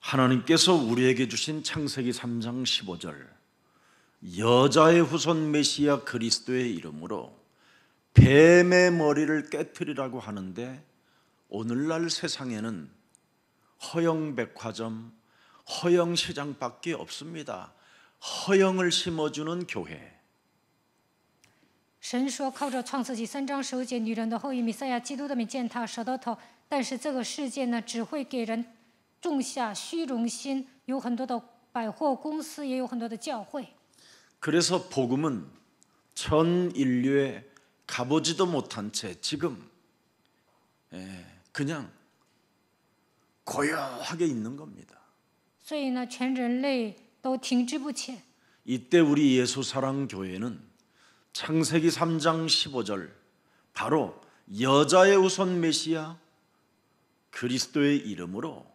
하나님께서 우리에게 주신 창세기 3장 15절 여자의 후손 메시아 그리스도의 이름으로 뱀의 머리를 깨트리라고 하는데 오늘날 세상에는 허영백화점, 허영시장밖에 없습니다. 허영을 심어주는 교회. 神说靠着创世纪3章15节女人的后裔弥赛亚基督的名践踏蛇的头，但是这个世界呢，只会给人种下虚荣心，有很多的百货公司，也有很多的教会。 그래서 복음은 전 인류에 가보지도 못한 채 지금 그냥 고요하게 있는 겁니다. 所以呢，全人类都停滞不前。 이때 우리 예수사랑교회는 창세기 3장 15절 바로 여자의 후손 메시아 그리스도의 이름으로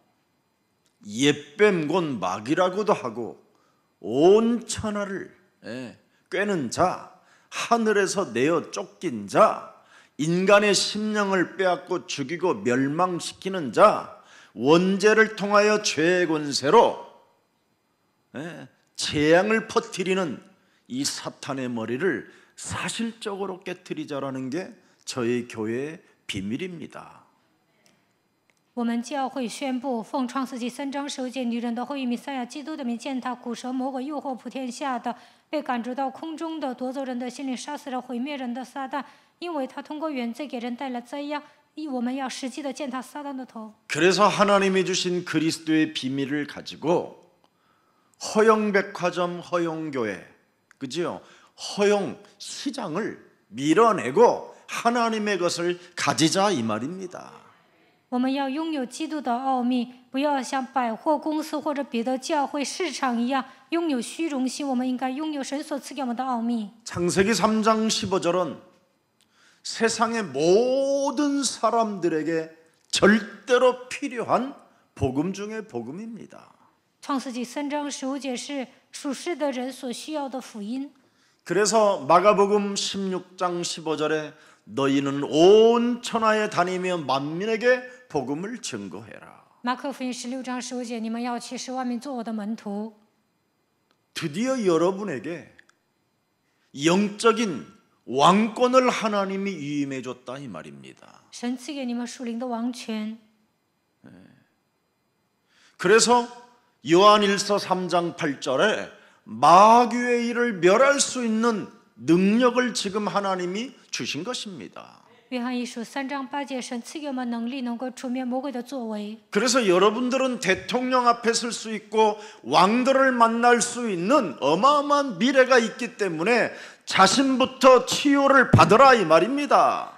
옛뱀 곧 마귀라고도 하고 온 천하를 꿰는 자, 하늘에서 내어 쫓긴 자, 인간의 심령을 빼앗고 죽이고 멸망시키는 자, 원죄를 통하여 죄의 권세로 재앙을 퍼뜨리는 이 사탄의 머리를 사실적으로 깨트리자라는 게 저희 교회의 비밀입니다. 我们教会宣布，奉创世纪3章15节女人的后裔弥赛亚基督的名践踏古蛇魔鬼诱惑普天下的被赶逐到空中的夺走人的心灵杀死了毁灭人的撒旦，因为他通过原罪给人带来灾殃，我们要实际的践踏撒旦的头。 그래서 하나님이 주신 그리스도의 비밀을 가지고 허영백화점 허영교회 그지요? 허영 시장을 밀어내고 하나님의 것을 가지자 이 말입니다. 我们要拥有基督的奥秘，不要像百货公司或者别的教会市场一样拥有虚荣心。我们应该拥有神所赐给我们的奥秘。 창세기 3장 15절은 세상의 모든 사람들에게 절대로 필요한 복음 중의 복음입니다. 创世纪3章15节是属世的人所需要的福音。 그래서 마가복음 16장 15절에 너희는 온 천하에 다니며 만민에게 복음을 증거해라. 马可福音16章15节，你们要去使万民做我的门徒。 드디어 여러분에게 영적인 왕권을 하나님이 위임해 줬다 이 말입니다. 神赐给你们属灵的王权。 그래서 요한일서 3장 8절에 마귀의 일을 멸할 수 있는 능력을 지금 하나님이 주신 것입니다. 约翰一书3章8节，神赐给我们能力，能够除灭魔鬼的作为。 그래서 여러분들은 대통령 앞에 설 수 있고 왕들을 만날 수 있는 어마어마한 미래가 있기 때문에 자신부터 치유를 받으라 이 말입니다.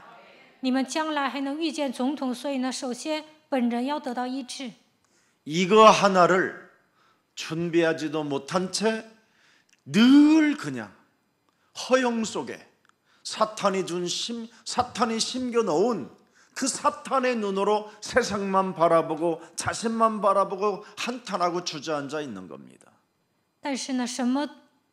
你们将来还能遇见总统，所以呢，首先本人要得到医治。 이거 하나를 준비하지도 못한 채 늘 그냥 허영 속에 사탄이 심겨 넣은 그 사탄의 눈으로 세상만 바라보고 자신만 바라보고 한탄하고 주저앉아 있는 겁니다. 但是呢，什么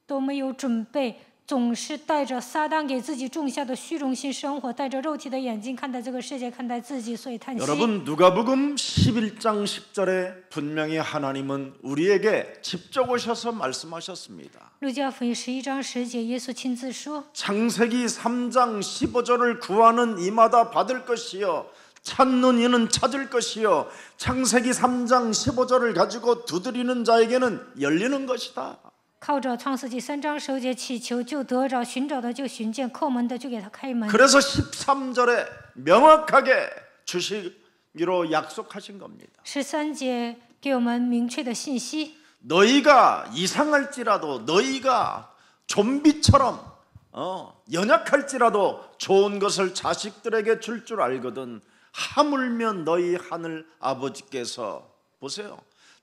都没有准备，总是带着撒旦给自己种下的虚荣心生活，带着肉体的眼睛看待这个世界，看待自己，所以叹息。 여러분 누가복음 11장 10절에 분명히 하나님은 우리에게 직접 오셔서 말씀하셨습니다. 路加福音11章10节，耶稣亲自说： 창세기 3장 15절을 구하는 이마다 받을 것이요 찾는 이는 찾을 것이요 창세기 3장 15절을 가지고 두드리는 자에게는 열리는 것이다. 靠着创世纪3章10节祈求就得着，寻找的就寻见，叩门的就给他开门。 그래서 13절에 명확하게 주시기로 약속하신 겁니다. 13节给我们明确的信息。 너희가 이상할지라도 너희가 좀비처럼 연약할지라도 좋은 것을 자식들에게 줄 줄 알거든 하물며 너희 하늘 아버지께서 보세요.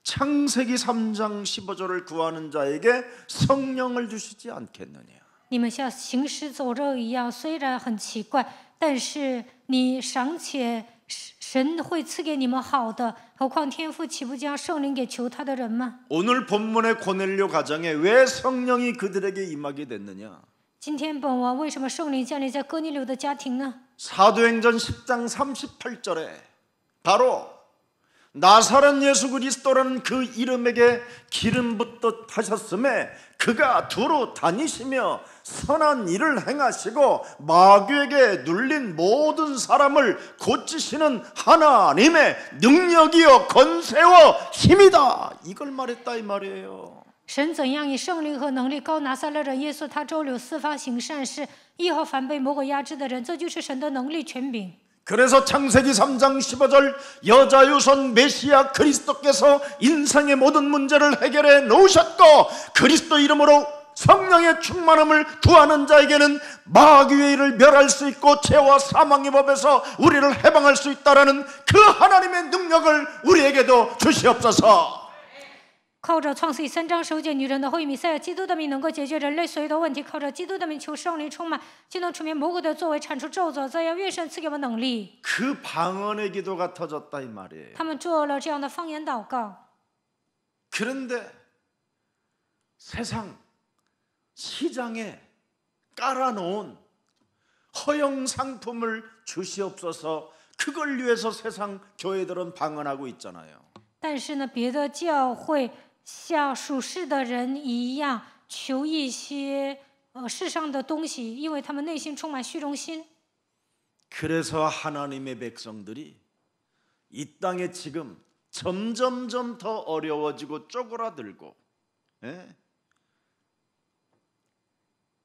창세기 3장 15절을 구하는 자에게 성령을 주시지 않겠느냐. 你们像行尸走肉一样，虽然很奇怪，但是你尚且神会赐给你们好的，何况天父岂不将圣灵给求他的人吗？ 오늘 본문의 고넬료 가정에 왜 성령이 그들에게 임하게 됐느냐? 今天本文为什么圣灵降临在哥尼流的家庭呢？ 사도행전 10장 38절에 바로 나사렛 예수 그리스도라는 그 이름에게 기름 붓듯 하셨음에 그가 두루 다니시며 선한 일을 행하시고 마귀에게 눌린 모든 사람을 고치시는 하나님의 능력이요 권세와 힘이다. 이걸 말했다 이 말이에요. 神怎样以圣灵和能力高拿撒勒人耶稣，他周流四方行善事，医好凡被魔鬼压制的人，这就是神的能力权柄。 그래서 창세기 3장 15절 여자 유선 메시아 그리스도께서 인생의 모든 문제를 해결해 놓으셨고 그리스도 이름으로 성령의 충만함을 구하는 자에게는 마귀의 일을 멸할 수 있고 죄와 사망의 법에서 우리를 해방할 수 있다라는 그 하나님의 능력을 우리에게도 주시옵소서. 靠着创世记3章9节，女人的后裔弥赛亚基督的名能够解决人类所有的问题。靠着基督的名求圣灵充满，就能除灭魔鬼的作为，铲除咒诅。这样愿神赐给我们能力。 그 방언의 기도가 터졌다 이 말이에요. 他们做了这样的方言祷告。 그런데 세상 시장에 깔아놓은 허영 상품을 주시옵소서. 그걸 위해서 세상 교회들은 방언하고 있잖아요. 但是呢，别的教会像属世的人一样，求一些世上的东西，因为他们内心充满虚荣心。 그래서 하나님의 백성들이 이 땅에 지금 점점점 더 어려워지고 쪼그라들고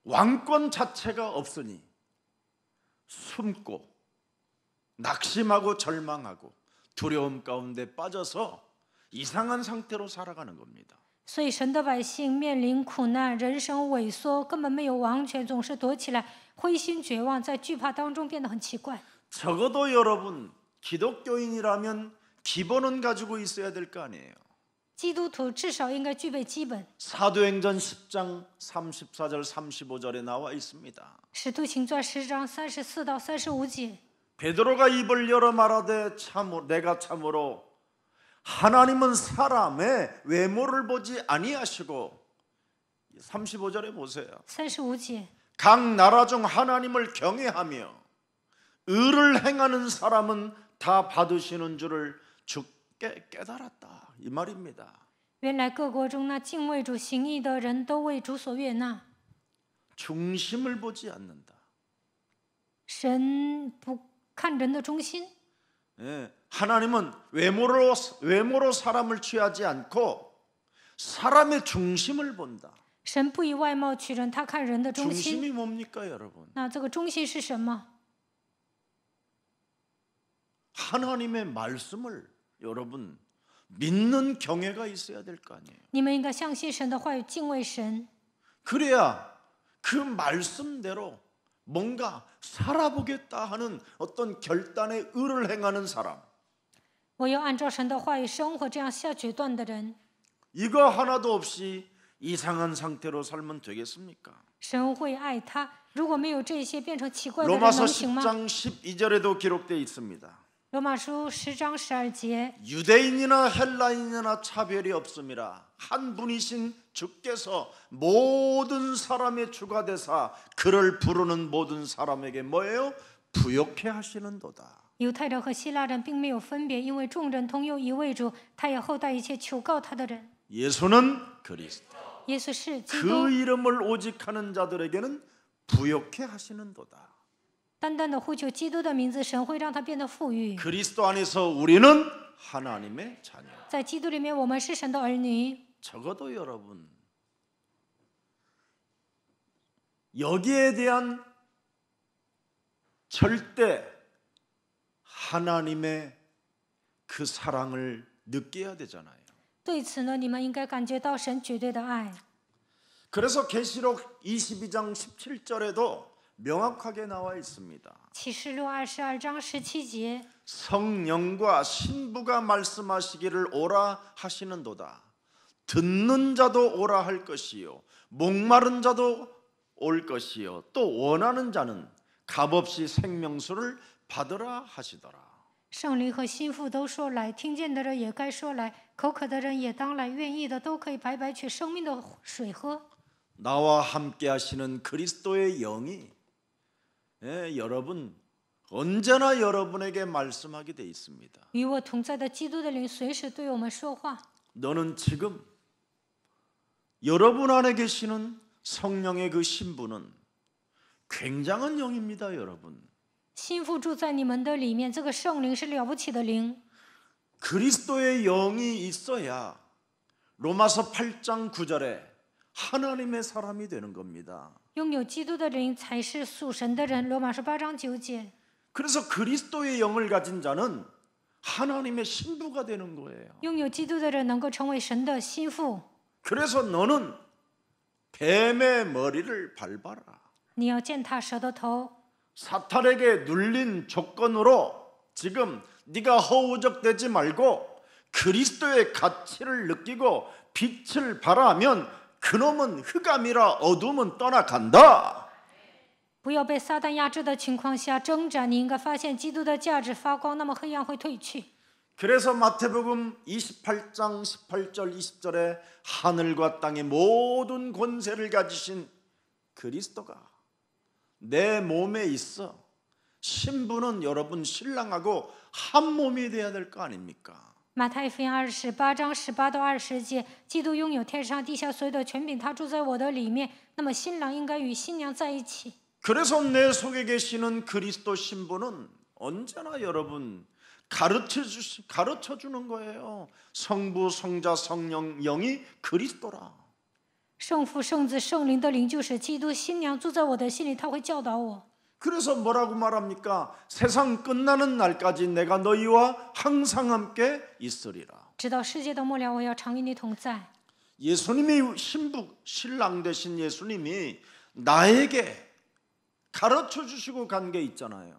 왕권 자체가 없으니 숨고 낙심하고 절망하고 두려움 가운데 빠져서 이상한 상태로 살아가는 겁니다. 所以神的百姓面临苦难，人生萎缩，根本没有王权，总是躲起来，灰心绝望，在惧怕当中变得很奇怪。 적어도 여러분 기독교인이라면 기본은 가지고 있어야 될 거 아니에요. 基督徒至少应该具备基本。 사도행전 10장 34절 35절에 나와 있습니다. 使徒行传10章34到35节。 베드로가 입을 열어 말하되 내가 참으로 하나님은 사람의 외모를 보지 아니하시고 35절에 보세요. 35节。 각 나라 중 하나님을 경외하며 의를 행하는 사람은 다 받으시는 줄을 주께 깨달았다. 이 말입니다. 原来各国中那敬畏主行义的人都为主所悦纳。 중심을 보지 않는다. 神不看人的中心。 예, 하나님은 외모로 사람을 취하지 않고 사람의 중심을 본다. 神不以外貌取人，他看人的中心。 중심이 뭡니까, 여러분? 那这个中心是什么？ 하나님의 말씀을 여러분 믿는 경외가 있어야 될 거 아니에요. 你们应该相信神的话语，敬畏神。 그래야 그 말씀대로 뭔가 살아보겠다 하는 어떤 결단의 의를 행하는 사람. 我要按照神的话语生活，这样下决断的人， 이거 하나도 없이 이상한 상태로 살면 되겠습니까? 神会爱他。如果没有这些，变成奇怪的人， 로마서 能行吗？ 10장 12절에도 기록되어 있습니다. 罗马书10章12节， 유대인이나 헬라인이나 차별이 없음이라 한 분이신 주께서 모든 사람의 주가 되사 그를 부르는 모든 사람에게 뭐예요? 부욕해 하시는도다. 犹太人和希腊人并没有分别，因为众人同有一位主，他也厚待一切求告他的人。 예수는 그리스도. 耶稣是基 그 督， 이름을 오직하는 자들에게는 부욕해 하시는도다. 单单的呼求基督的名字，神会让他变得富裕。 그리스도 안에서 우리는 하나님의 자녀. 在基督里面，我们是神的儿女。 적어도 여러분 여기에 대한 절대 하나님의 그 사랑을 느껴야 되잖아요. 对此呢，你们应该感觉到神绝对的爱。 그래서 계시록 22장 17절에도 명확하게 나와 있습니다. 启示录22章17节， 성령과 신부가 말씀하시기를 오라 하시는도다. 듣는 자도 오라 할 것이요 목마른 자도 올 것이요 또 원하는 자는 값없이 생명수를 받으라 하시더라. 圣灵和心腹都说来，听见的人也该说来，口渴的人也当来，愿意的都可以白白取生命的水喝。 나와 함께 하시는 그리스도의 영이 여러분 언제나 여러분에게 말씀하게 돼 있습니다. 与我同在的基督的灵随时对我们说话。 너는 지금 여러분 안에 계시는 성령의 그 신부는 굉장한 영입니다, 여러분. 心腹住在你们的里面，这个圣灵是了不起的灵。 그리스도의 영이 있어야 로마서 8장 9절에 하나님의 사람이 되는 겁니다. 拥有基督的灵才是属神的人。罗马书8章9节。 그래서 그리스도의 영을 가진 자는 하나님의 신부가 되는 거예요. 拥有基督的人能够成为神的心腹。 그래서 너는 뱀의 머리를 밟아라. 你要践踏蛇的头。 사탄에게 눌린 조건으로 지금 네가 허우적대지 말고 그리스도의 가치를 느끼고 빛을 발하면 그놈은 흑암이라 어둠은 떠나간다. 不要被撒旦压制的情况下挣扎，你应该发现基督的价值发光，那么黑暗会退去。 그래서 마태복음 28장 18절 20절에 하늘과 땅의 모든 권세를 가지신 그리스도가 내 몸에 있어. 신부는 여러분 신랑하고 한 몸이 돼야 될 거 아닙니까? 马太福音28章18到20节，基督拥有天上地下所有的权柄，他住在我的里面。那么新郎应该与新娘在一起。 그래서 내 속에 계시는 그리스도 신부는 언제나 여러분 가르쳐 주는 거예요. 성부, 성자, 성령, 영이 그리스도라. 圣父、圣子、圣灵的灵就是基督，新娘住在我的心里，他会教导我。 그래서 뭐라고 말합니까? 세상 끝나는 날까지 내가 너희와 항상 함께 있으리라. 直到世界的末了，我要常与你同在。 예수님이 신부, 신랑 되신 예수님이 나에게 가르쳐 주시고 간 게 있잖아요.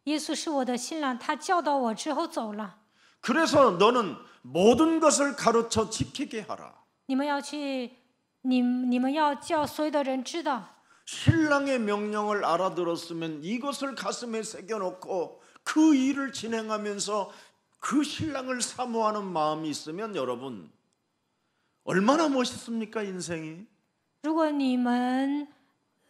耶稣是我的新郎，他教导我之后走了。 그래서 너는 모든 것을 가르쳐 지키게 하라. 你们要去，你们要叫所有的人知道。 신랑의 명령을 알아들었으면 이것을 가슴에 새겨놓고 그 일을 진행하면서 그 신랑을 사모하는 마음이 있으면 여러분 얼마나 멋있습니까, 인생이? 如果你们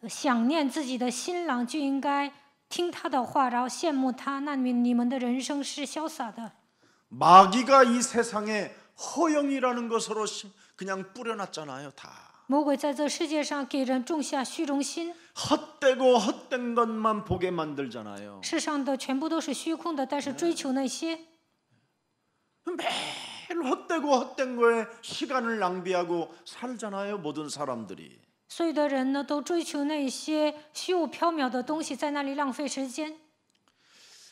想念自己的新郎，就应该听他的话，然后羡慕他，那你们的人生是潇洒的。 마귀가 이 세상에 허영이라는 것으로 그냥 뿌려놨잖아요, 다. 魔鬼在这世界上给人种下虚荣心， 헛되고 헛된 것만 보게 만들잖아요. 世上的全部都是虚空的，但是追求那些 매일 헛되고 헛된 거에 시간을 낭비하고 살잖아요, 모든 사람들이. 所有的人呢都追求那些虚无缥缈的东西，在那里浪费时间。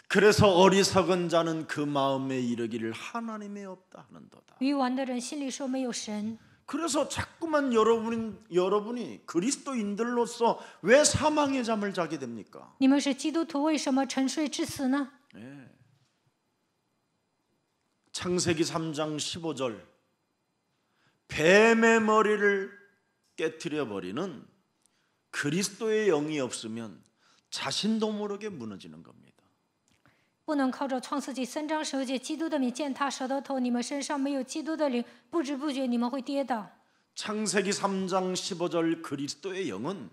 그래서 어리석은 자는 그 마음에 이르기를 하나님이 없다 하는도다. 愚顽的人心里说没有神， 그래서 자꾸만 여러분이 그리스도인들로서 왜 사망의 잠을 자게 됩니까? 你们是基督徒，为什么沉睡至死呢？ 창세기 3장 15절 뱀의 머리를 깨트려 버리는 그리스도의 영이 없으면 자신도 모르게 무너지는 겁니다. 不能靠着创世纪3章19节基督的名践踏蛇的头，你们身上没有基督的灵，不知不觉你们会跌倒。 창세기 3장 15절 그리스도의 영은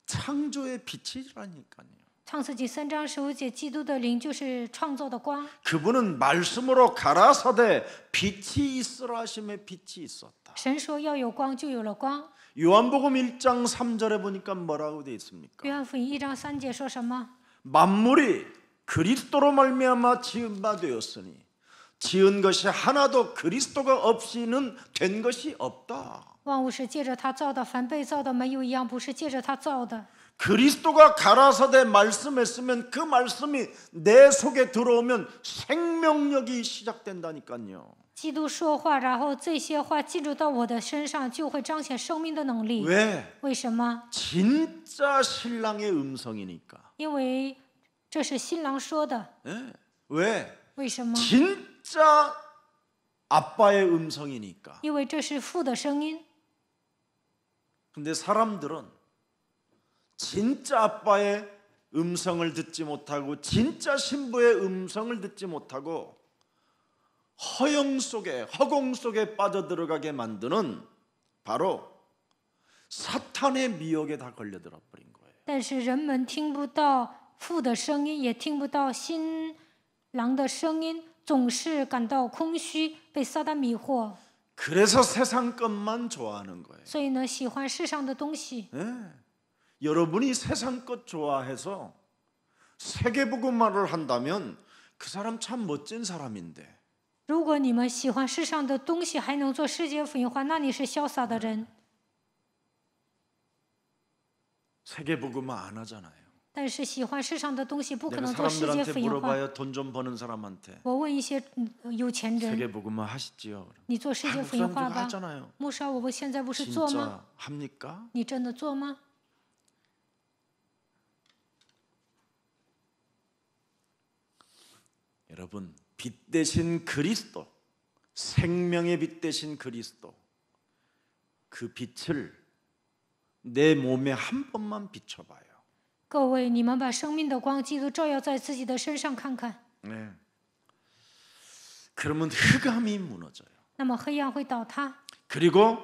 창조의 빛이라니까요. 创世纪3章15节基督的灵就是创造的光， 그분은 말씀으로 가라사대 빛이 있으라 하심에 빛이 있었다. 神说要有光，就有了光。 요한복음 1장 3절에 보니까 뭐라고 되어 있습니까? 约翰福音1章3节说什么？ 만물이 그리스도로 말미암아 지은 바 되었으니 지은 것이 하나도 그리스도가 없이는 된 것이 없다. 万物是借着他造的，凡被造的没有一样不是借着他造的。 그리스도가 가라사대 말씀했으면 그 말씀이 내 속에 들어오면 생명력이 시작된다니까요. 基督说话，然后这些话进入到我的身上，就会彰显生命的能力。 왜? 为什么？ 진짜 신랑의 음성이니까. 因为这是新郎说的。 네? 왜? 为什么？ 진짜 아빠의 음성이니까. 因为这是父的声音。 근데 사람들은 진짜 아빠의 음성을 듣지 못하고 진짜 신부의 음성을 듣지 못하고 허영 속에 허공 속에 빠져들어가게 만드는 바로 사탄의 미혹에 다 걸려들어 버린 거예요. 但是人们听不到父的声音，也听不到新郎的声音，总是感到空虚，被撒旦迷惑， 그래서 세상 것만 좋아하는 거예요. 所以呢，喜欢世上的东西。 여러분이 세상 것 좋아해서 세계복음화를 한다면 그 사람 참 멋진 사람인데 如果你们喜欢世上的东西，还能做世界福音化，那你是潇洒的人。 세계복음화 안 하잖아요. 但是喜欢世上的东西，不可 내가 能做世界 사람들한테 福音化。 물어봐요. 돈 좀 버는 사람한테 我问一些有钱人， 세계복음화 하시지요? 你做世界福音 목사님 化 그거 吧？ 하잖아요. 牧师，我现在不是做吗？ 진짜 합니까? 你真的做吗？ 여러분, 빛 대신 그리스도, 생명의 빛 대신 그리스도, 그 빛을 내 몸에 한 번만 비춰봐요. 各位，你们把生命的光基督照耀在自己的身上看看， 네. 그러면 흑암이 무너져요. 那么黑暗会倒塌， 그리고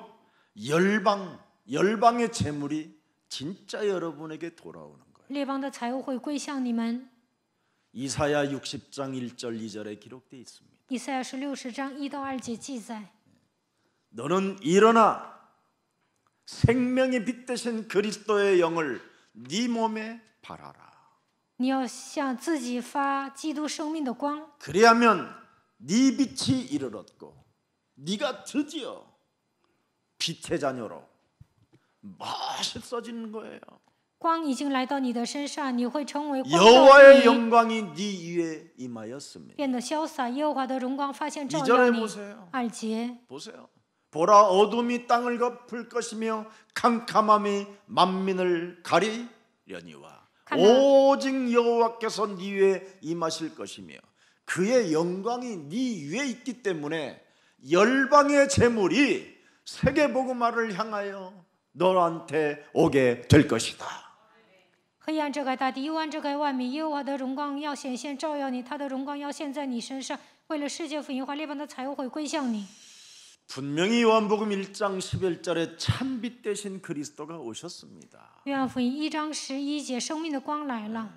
열방의 재물이 진짜 여러분에게 돌아오는 거예요. 列邦的财物会归向你们。 이사야 60장 1절 2절에 기록되어 있습니다. 以赛亚是60章1到2节记载。 너는 일어나 생명의 빛 대신 그리스도의 영을 네 몸에 발하라. 你要向自己发基督生命的光， 그리하면 네 빛이 이르렀고 네가 드디어 빛의 자녀로 멋있어지는 거예요. 光已经来到你的身上，你会成为光照 여호와의 你， 영광이 네 위에 임하였습니다. 变得潇洒。耶和华的荣光发现照 2耀 절에 你。 보세요. 2节， 보세요. 보라 어둠이 땅을 덮을 것이며 캄캄함이 만민을 가리려니와 오직 여호와께서 네 위에 임하실 것이며 그의 영광이 네 위에 있기 때문에 열방의 재물이 세계복음화를 향하여 너한테 오게 될 것이다. 黑暗遮盖大地，幽暗遮盖万民。耶和华的荣光要显现照耀你，他的荣光要现在你身上。为了世界福音化，列邦的财物会归向你。 분명히 요한복음 1장 11절에 참빛 대신 그리스도가 오셨습니다. 约翰福音1章11节，生命的光来了。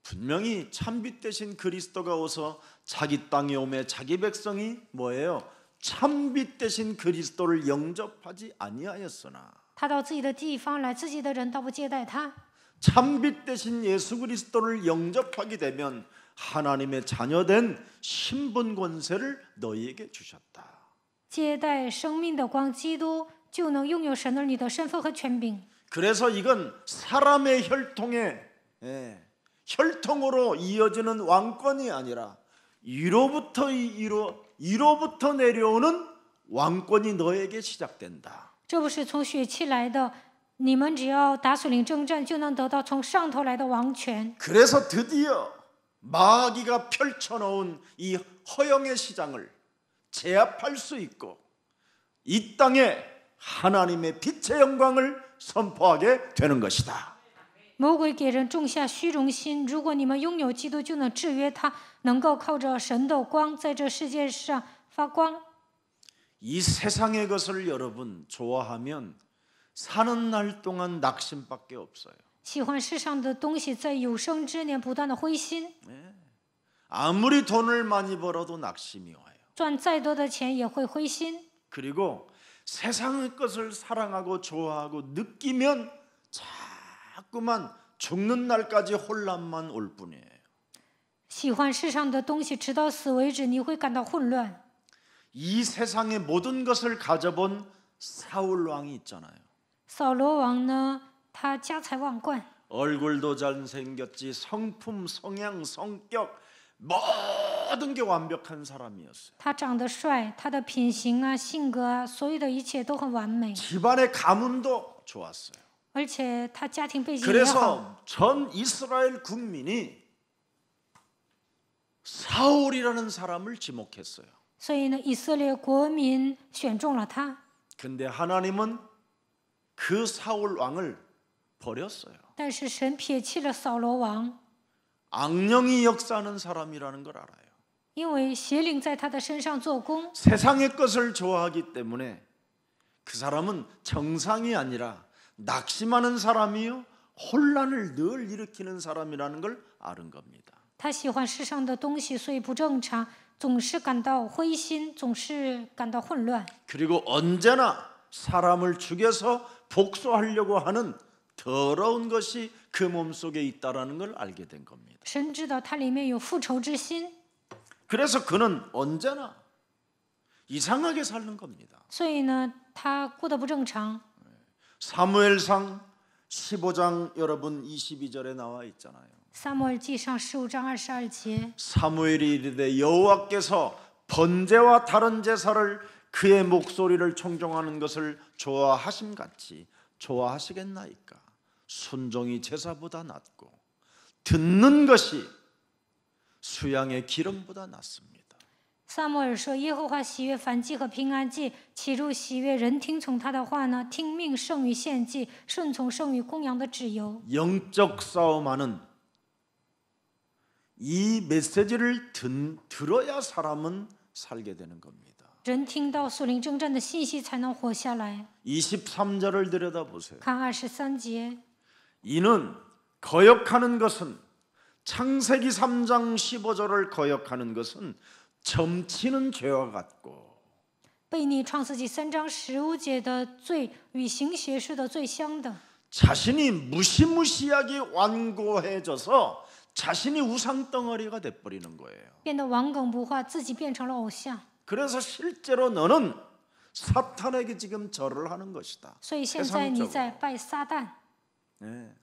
분명히 참빛 대신 그리스도가 오서 자기 땅에 오매 자기 백성이 뭐예요? 참빛 대신 그리스도를 영접하지 아니하였으나 他到自己的地方来，自己的人倒不接待他。 참빛 대신 예수 그리스도를 영접하게 되면 하나님의 자녀된 신분 권세를 너희에게 주셨다. 接待生命的光，基督就能拥有神儿女的身份和权柄。 그래서 이건 사람의 혈통으로 이어지는 왕권이 아니라 위로부터 내려오는 왕권이 너에게 시작된다. 这不是从血气来的，你们只要打属灵征战，就能得到从上头来的王权。 그래서 드디어 마귀가 펼쳐놓은 이 허영의 시장을 제압할 수 있고 이 땅에 하나님의 빛의 영광을 선포하게 되는 것이다. 魔鬼给人种下虚荣心，如果你们拥有基督，就能制约他，能够靠着神的光在这世界上发光。 이 세상의 것을 여러분 좋아하면 사는 날 동안 낙심밖에 없어요. 喜欢世上的东西，在有生之年不断的灰心， 아무리 돈을 많이 벌어도 낙심이 와요. 赚再多的钱也会灰心。 그리고 세상의 것을 사랑하고 좋아하고 느끼면 자꾸만 죽는 날까지 혼란만 올 뿐이에요. 喜欢世上的东西，直到死为止，你会感到混乱。 이 세상의 모든 것을 가져본 사울 왕이 있잖아요. 扫罗王呢，他家财万贯， 얼굴도 잘생겼지 성품, 성향, 성격 모든 게 완벽한 사람이었어요. 他长得帅，他的品行啊、性格啊，所有的一切都很完美， 집안의 가문도 좋았어요. 而且他家庭背景也好。 그래서 전 이스라엘 국민이 사울이라는 사람을 지목했어요. 所以呢，以色列国民选中了他， 근데 하나님은 그 사울 왕을 버렸어요. 但是神撇弃了扫罗王， 악령이 역사하는 사람이라는 걸 알아요. 因为邪灵在他的身上做工。 세상의 것을 좋아하기 때문에 그 사람은 정상이 아니라 낙심하는 사람이요 혼란을 늘 일으키는 사람이라는 걸 아는 겁니다. 他喜欢世上的东西，所以不正常，总是感到灰心，总是感到混乱。 그리고 언제나 사람을 죽여서 복수하려고 하는 더러운 것이 그 몸속에 있다라는 걸 알게 된 겁니다. 神知道他里面有复仇之心， 그래서 그는 언제나 이상하게 사는 겁니다. 所以呢，他过得不正常。 사무엘상 15장 여러분 22절에 나와 있잖아요. 撒母耳记上15章22节， 사무엘이 이르되 여호와께서 번제와 다른 제사를 그의 목소리를 청종하는 것을 좋아하심같이 좋아하시겠나이까. 순종이 제사보다 낫고 듣는 것이 수양의 기름보다 낫습니다. 撒母耳说：“耶和华喜悦燔祭和平安祭，岂如喜悦人听从他的话呢？听命胜于献祭，顺从胜于公羊的脂油。” 영적 싸움하는 이 메시지를 들어야 사람은 살게 되는 겁니다. 人听到属灵征战的信息才能活下来。 23절을 들여다보세요. 看23节， 이는 거역하는 것은 창세기 3장 15절을 거역하는 것은 점치는 죄와 같고 悖逆创世纪3章15节的罪与行邪事的罪相等。 자신이 무시무시하게 완고해져서 자신이 우상덩어리가 돼버리는 거예요. 变得顽梗不化，自己变成了偶像。 그래서 실제로 너는 사탄에게 지금 절을 하는 것이다. 所以现在你在拜撒旦。 네.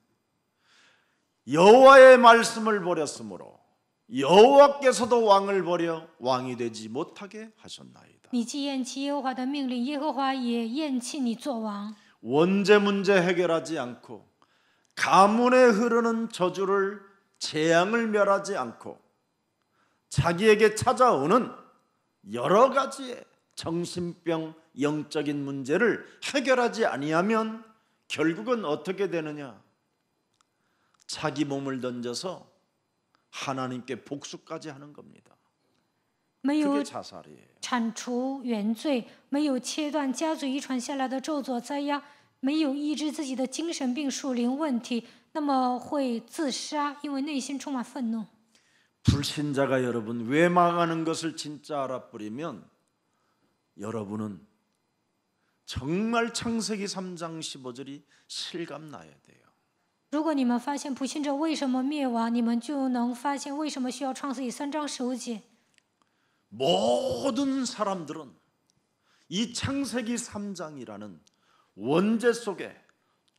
여호와의 말씀을 버렸으므로 여호와께서도 왕을 버려 왕이 되지 못하게 하셨나이다. 你既厌弃耶和华的命令，耶和华也厌弃你做王。 원죄 문제 해결하지 않고 가문에 흐르는 저주를 재앙을 멸하지 않고 자기에게 찾아오는 여러 가지의 정신병 영적인 문제를 해결하지 아니하면 결국은 어떻게 되느냐? 자기 몸을 던져서 하나님께 복수까지 하는 겁니다. 没有 그게 자살이에요. 铲除原罪，没有切断家族遗传下来的咒诅灾殃，没有医治自己的精神病属灵问题，那么会自杀，因为内心充满愤怒。 불신자가 여러분 왜 망하는 것을 진짜 알아버리면 여러분은 정말 창세기 3장 15절이 실감나야 돼요. 如果你们发现不信者为什么灭亡，你们就能发现为什么需要创世纪3章15节。 모든 사람들은 이 창세기 3장이라는 원죄 속에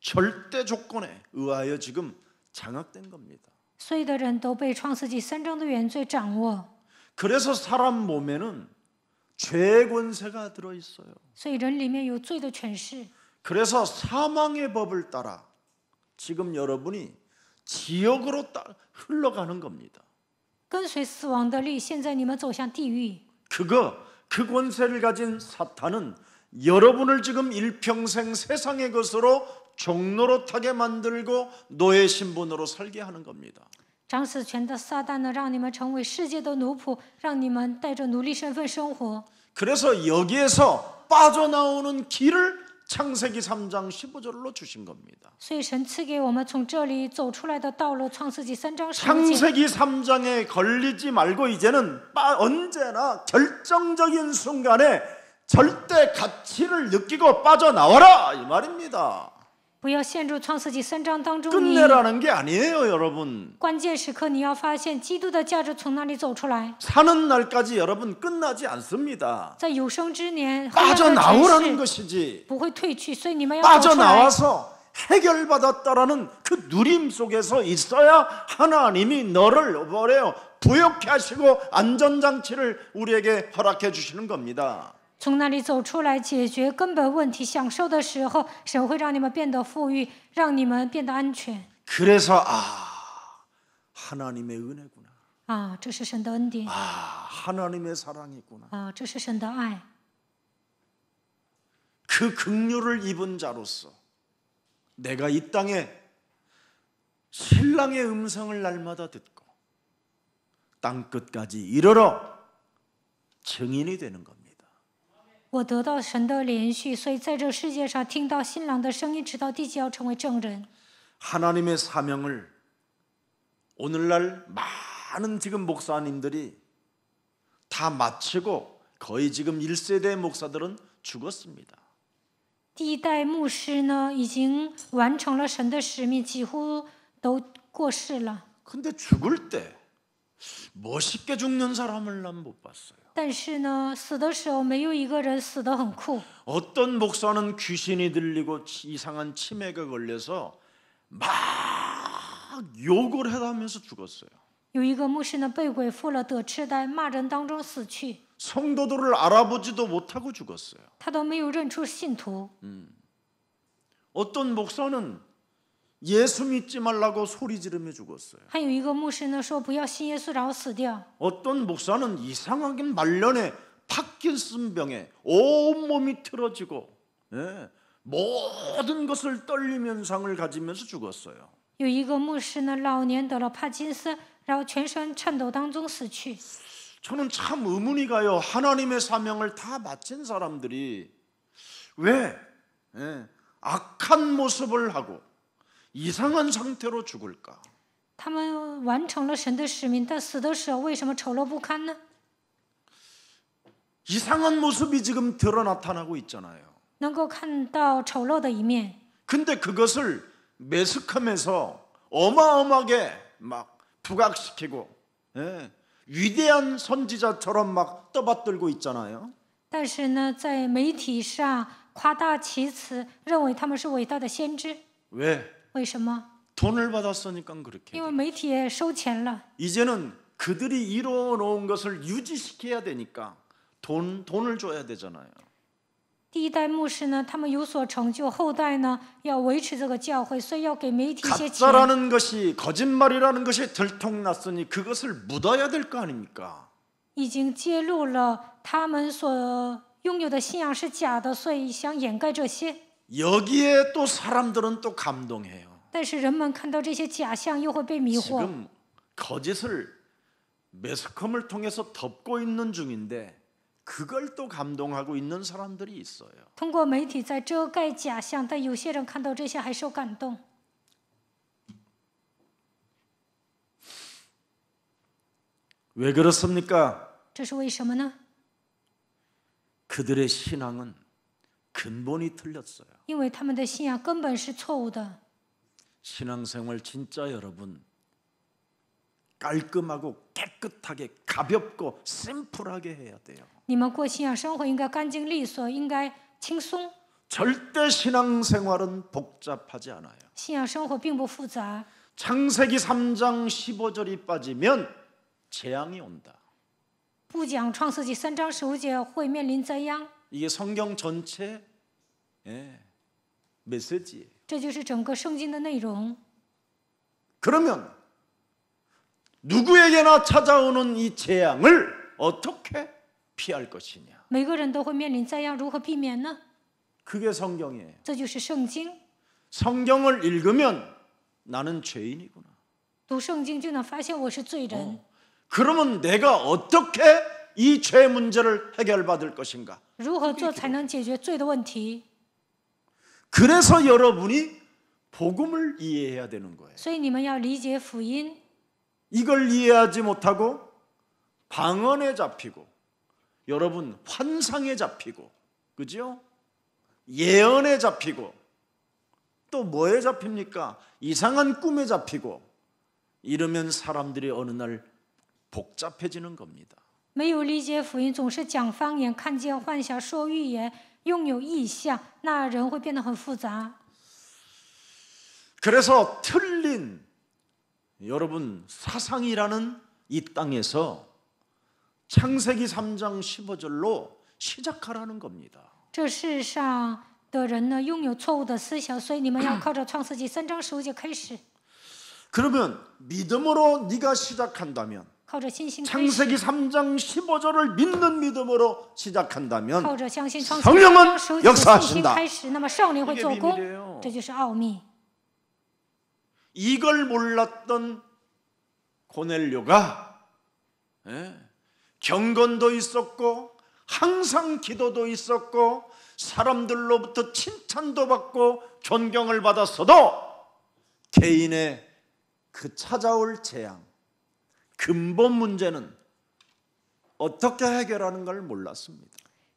절대 조건에 의하여 지금 장악된 겁니다. 所有的人都被创世纪3章的原罪掌握， 그래서 사람 몸에는 죄의 권세가 들어 있어요. 所以人里面有罪的权势。 그래서 사망의 법을 따라 지금 여러분이 지옥으로 흘러가는 겁니다. 跟随死亡的力，现在你们走向地狱。 그 권세를 가진 사탄은 여러분을 지금 일평생 세상의 것으로 종노릇하게 만들고 노예 신분으로 살게 하는 겁니다. 掌死权的撒旦呢，让你们成为世界的奴仆，让你们带着奴隶身份生活。 그래서 여기에서 빠져나오는 길을 창세기 3장 15절로 주신 겁니다. 所以神赐给我们从这里走出来的道路，创世纪3章15节。 창세기 3장에 걸리지 말고 이제는 언제나 결정적인 순간에 절대 가치를 느끼고 빠져나와라 이 말입니다. 不要陷入创世纪3章当中，你 끝내라는 게 아니에요, 여러분. 关键时刻你要发现基督的价值从哪里走出来。 사는 날까지 여러분 끝나지 않습니다. 在有生之年，黑暗的 빠져나오라는 权势 것이지. 不会退去，所以你们要走出来。 빠져나와서 해결받았다라는 그 누림 속에서 있어야 하나님이 너를 뭐래요? 부욕케 하시고 안전장치를 우리에게 허락해 주시는 겁니다. 从那里走出来，解决根本问题，享受的时候，神会让你们变得富裕，让你们变得安全。 그래서 하나님의 은혜구나. 啊，这是神的恩典。 하나님의 사랑이구나. 啊，这是神的爱。 그 긍휼을 입은 자로서 내가 이 땅에 신랑의 음성을 날마다 듣고 땅 끝까지 이르러 증인이 되는 겁니다. 我得到神的连续，所以在这世界上听到新郎的声音，直到地极要成为证人。 하나님의 사명을 오늘날 많은 지금 목사님들이 다 마치고 거의 지금 1세대 목사들은 죽었습니다. 第一代牧师呢，已经完成了神的使命，几乎都过世了。 근데 죽을 때 멋있게 죽는 사람을 난 못 봤어요. 但是呢，死的时候没有一个人死得很酷。 어떤 목사는 귀신이 들리고 이상한 치매가 걸려서 막 욕을 해다면서 죽었어요. 有一个牧师呢被鬼附了，得痴呆，骂人当中死去， 성도들을 알아보지도 못하고 죽었어요. 他都没有认出信徒。 어떤 목사는 예수 믿지 말라고 소리 지르며 죽었어요. 还有一个牧师呢说不要信耶稣，然后死掉。 어떤 목사는 이상하게 말년에 파킨슨병에 온몸이 틀어지고 모든 것을 떨리는 상을 가지면서 죽었어요. 有一个牧师呢，老年得了帕金森，然后全身颤抖当中死去。 저는 참 의문이 가요. 하나님의 사명을 다 마친 사람들이 왜 악한 모습을 하고 이상한 상태로 죽을까? 他们完成了神的使命，但死的时候为什么丑陋不堪呢？ 이상한 모습이 지금 드러 나타나고 있잖아요. 能够看到丑陋的一面， 근데 그것을 매스컴에서 어마어마하게 막 부각시키고 위대한 선지자처럼 막 떠받들고 있잖아요. 但是呢，在媒体上夸大其词，认为他们是伟大的先知。 왜? 为什么？ 돈을 받았으니까 그렇게. 因为媒体也收钱了。 이제는 그들이 이뤄놓은 것을 유지시켜야 되니까 돈을 줘야 되잖아요. 第一代牧师呢，他们有所成就，后代呢要维持这个教会，所以要给媒体一些钱。 가짜라는 것이 거짓말이라는 것이 들통났으니 그것을 묻어야 될 거 아닙니까? 已经揭露了他们所拥有的信仰是假的，所以想掩盖这些。 여기에 또 사람들은 또 감동해요. 但是人们看到这些假象，又会被迷惑。 지금 거짓을 매스컴을 통해서 덮고 있는 중인데 그걸 또 감동하고 있는 사람들이 있어요. 通过媒体在遮盖假象，但有些人看到这些还受感动。 왜 그렇습니까? 这是为什么呢？ 그들의 신앙은 근본이 틀렸어요. 因为他们的信仰根本是错误的。 신앙생활 진짜 여러분 깔끔하고 깨끗하게 가볍고 심플하게 해야 돼요. 你们过信仰生活应该干净利索，应该轻松。 절대 신앙생활은 복잡하지 않아요. 信仰生活并不复杂。 창세기 3장 15절이 빠지면 재앙이 온다. 不讲创世纪3章15节会面临灾殃， 이게 성경 전체 메시지예요. 这就是整个圣经的内容。 그러면 누구에게나 찾아오는 이 재앙을 어떻게 피할 것이냐? 每个人都会面临灾殃，如何避免呢？ 그게 성경이에요. 这就是圣经。 성경을 읽으면 나는 죄인이구나. 读圣经就能发现我是罪人。 그러면 내가 어떻게 이 죄 문제를 해결받을 것인가? 如何做才能解决罪的问题？ 그래서 여러분이 복음을 이해해야 되는 거예요. 所以你们要理解福音。 이걸 이해하지 못하고 방언에 잡히고 여러분 환상에 잡히고 그죠? 예언에 잡히고 또 뭐에 잡힙니까? 이상한 꿈에 잡히고 이러면 사람들이 어느 날 복잡해지는 겁니다. 没有理解福音，总是讲方言，看见幻想，说预言，拥有异象，那人会变得很复杂。 그래서 틀린 여러분 사상이라는 이 땅에서 창세기 3장 15절로 시작하라는 겁니다. 这世上的人呢，拥有错误的思想，所以你们要靠着创世纪3章15节开始， 그러면 믿음으로 네가 시작한다면 靠着信心开始， 창세기 3장 15절을 믿는 믿음으로 시작한다면 靠着相信创世纪3 성령은 章15节的信心 역사하신다. 开始，那么圣灵会做 이게 工， 비밀이에요. 这就是奥秘。 이걸 몰랐던 고넬료가 경건도 있었고 항상 기도도 있었고 사람들로부터 칭찬도 받고 존경을 받았어도 개인의 그 찾아올 재앙, 근본 문제는 어떻게 해결하는 걸 몰랐습니다.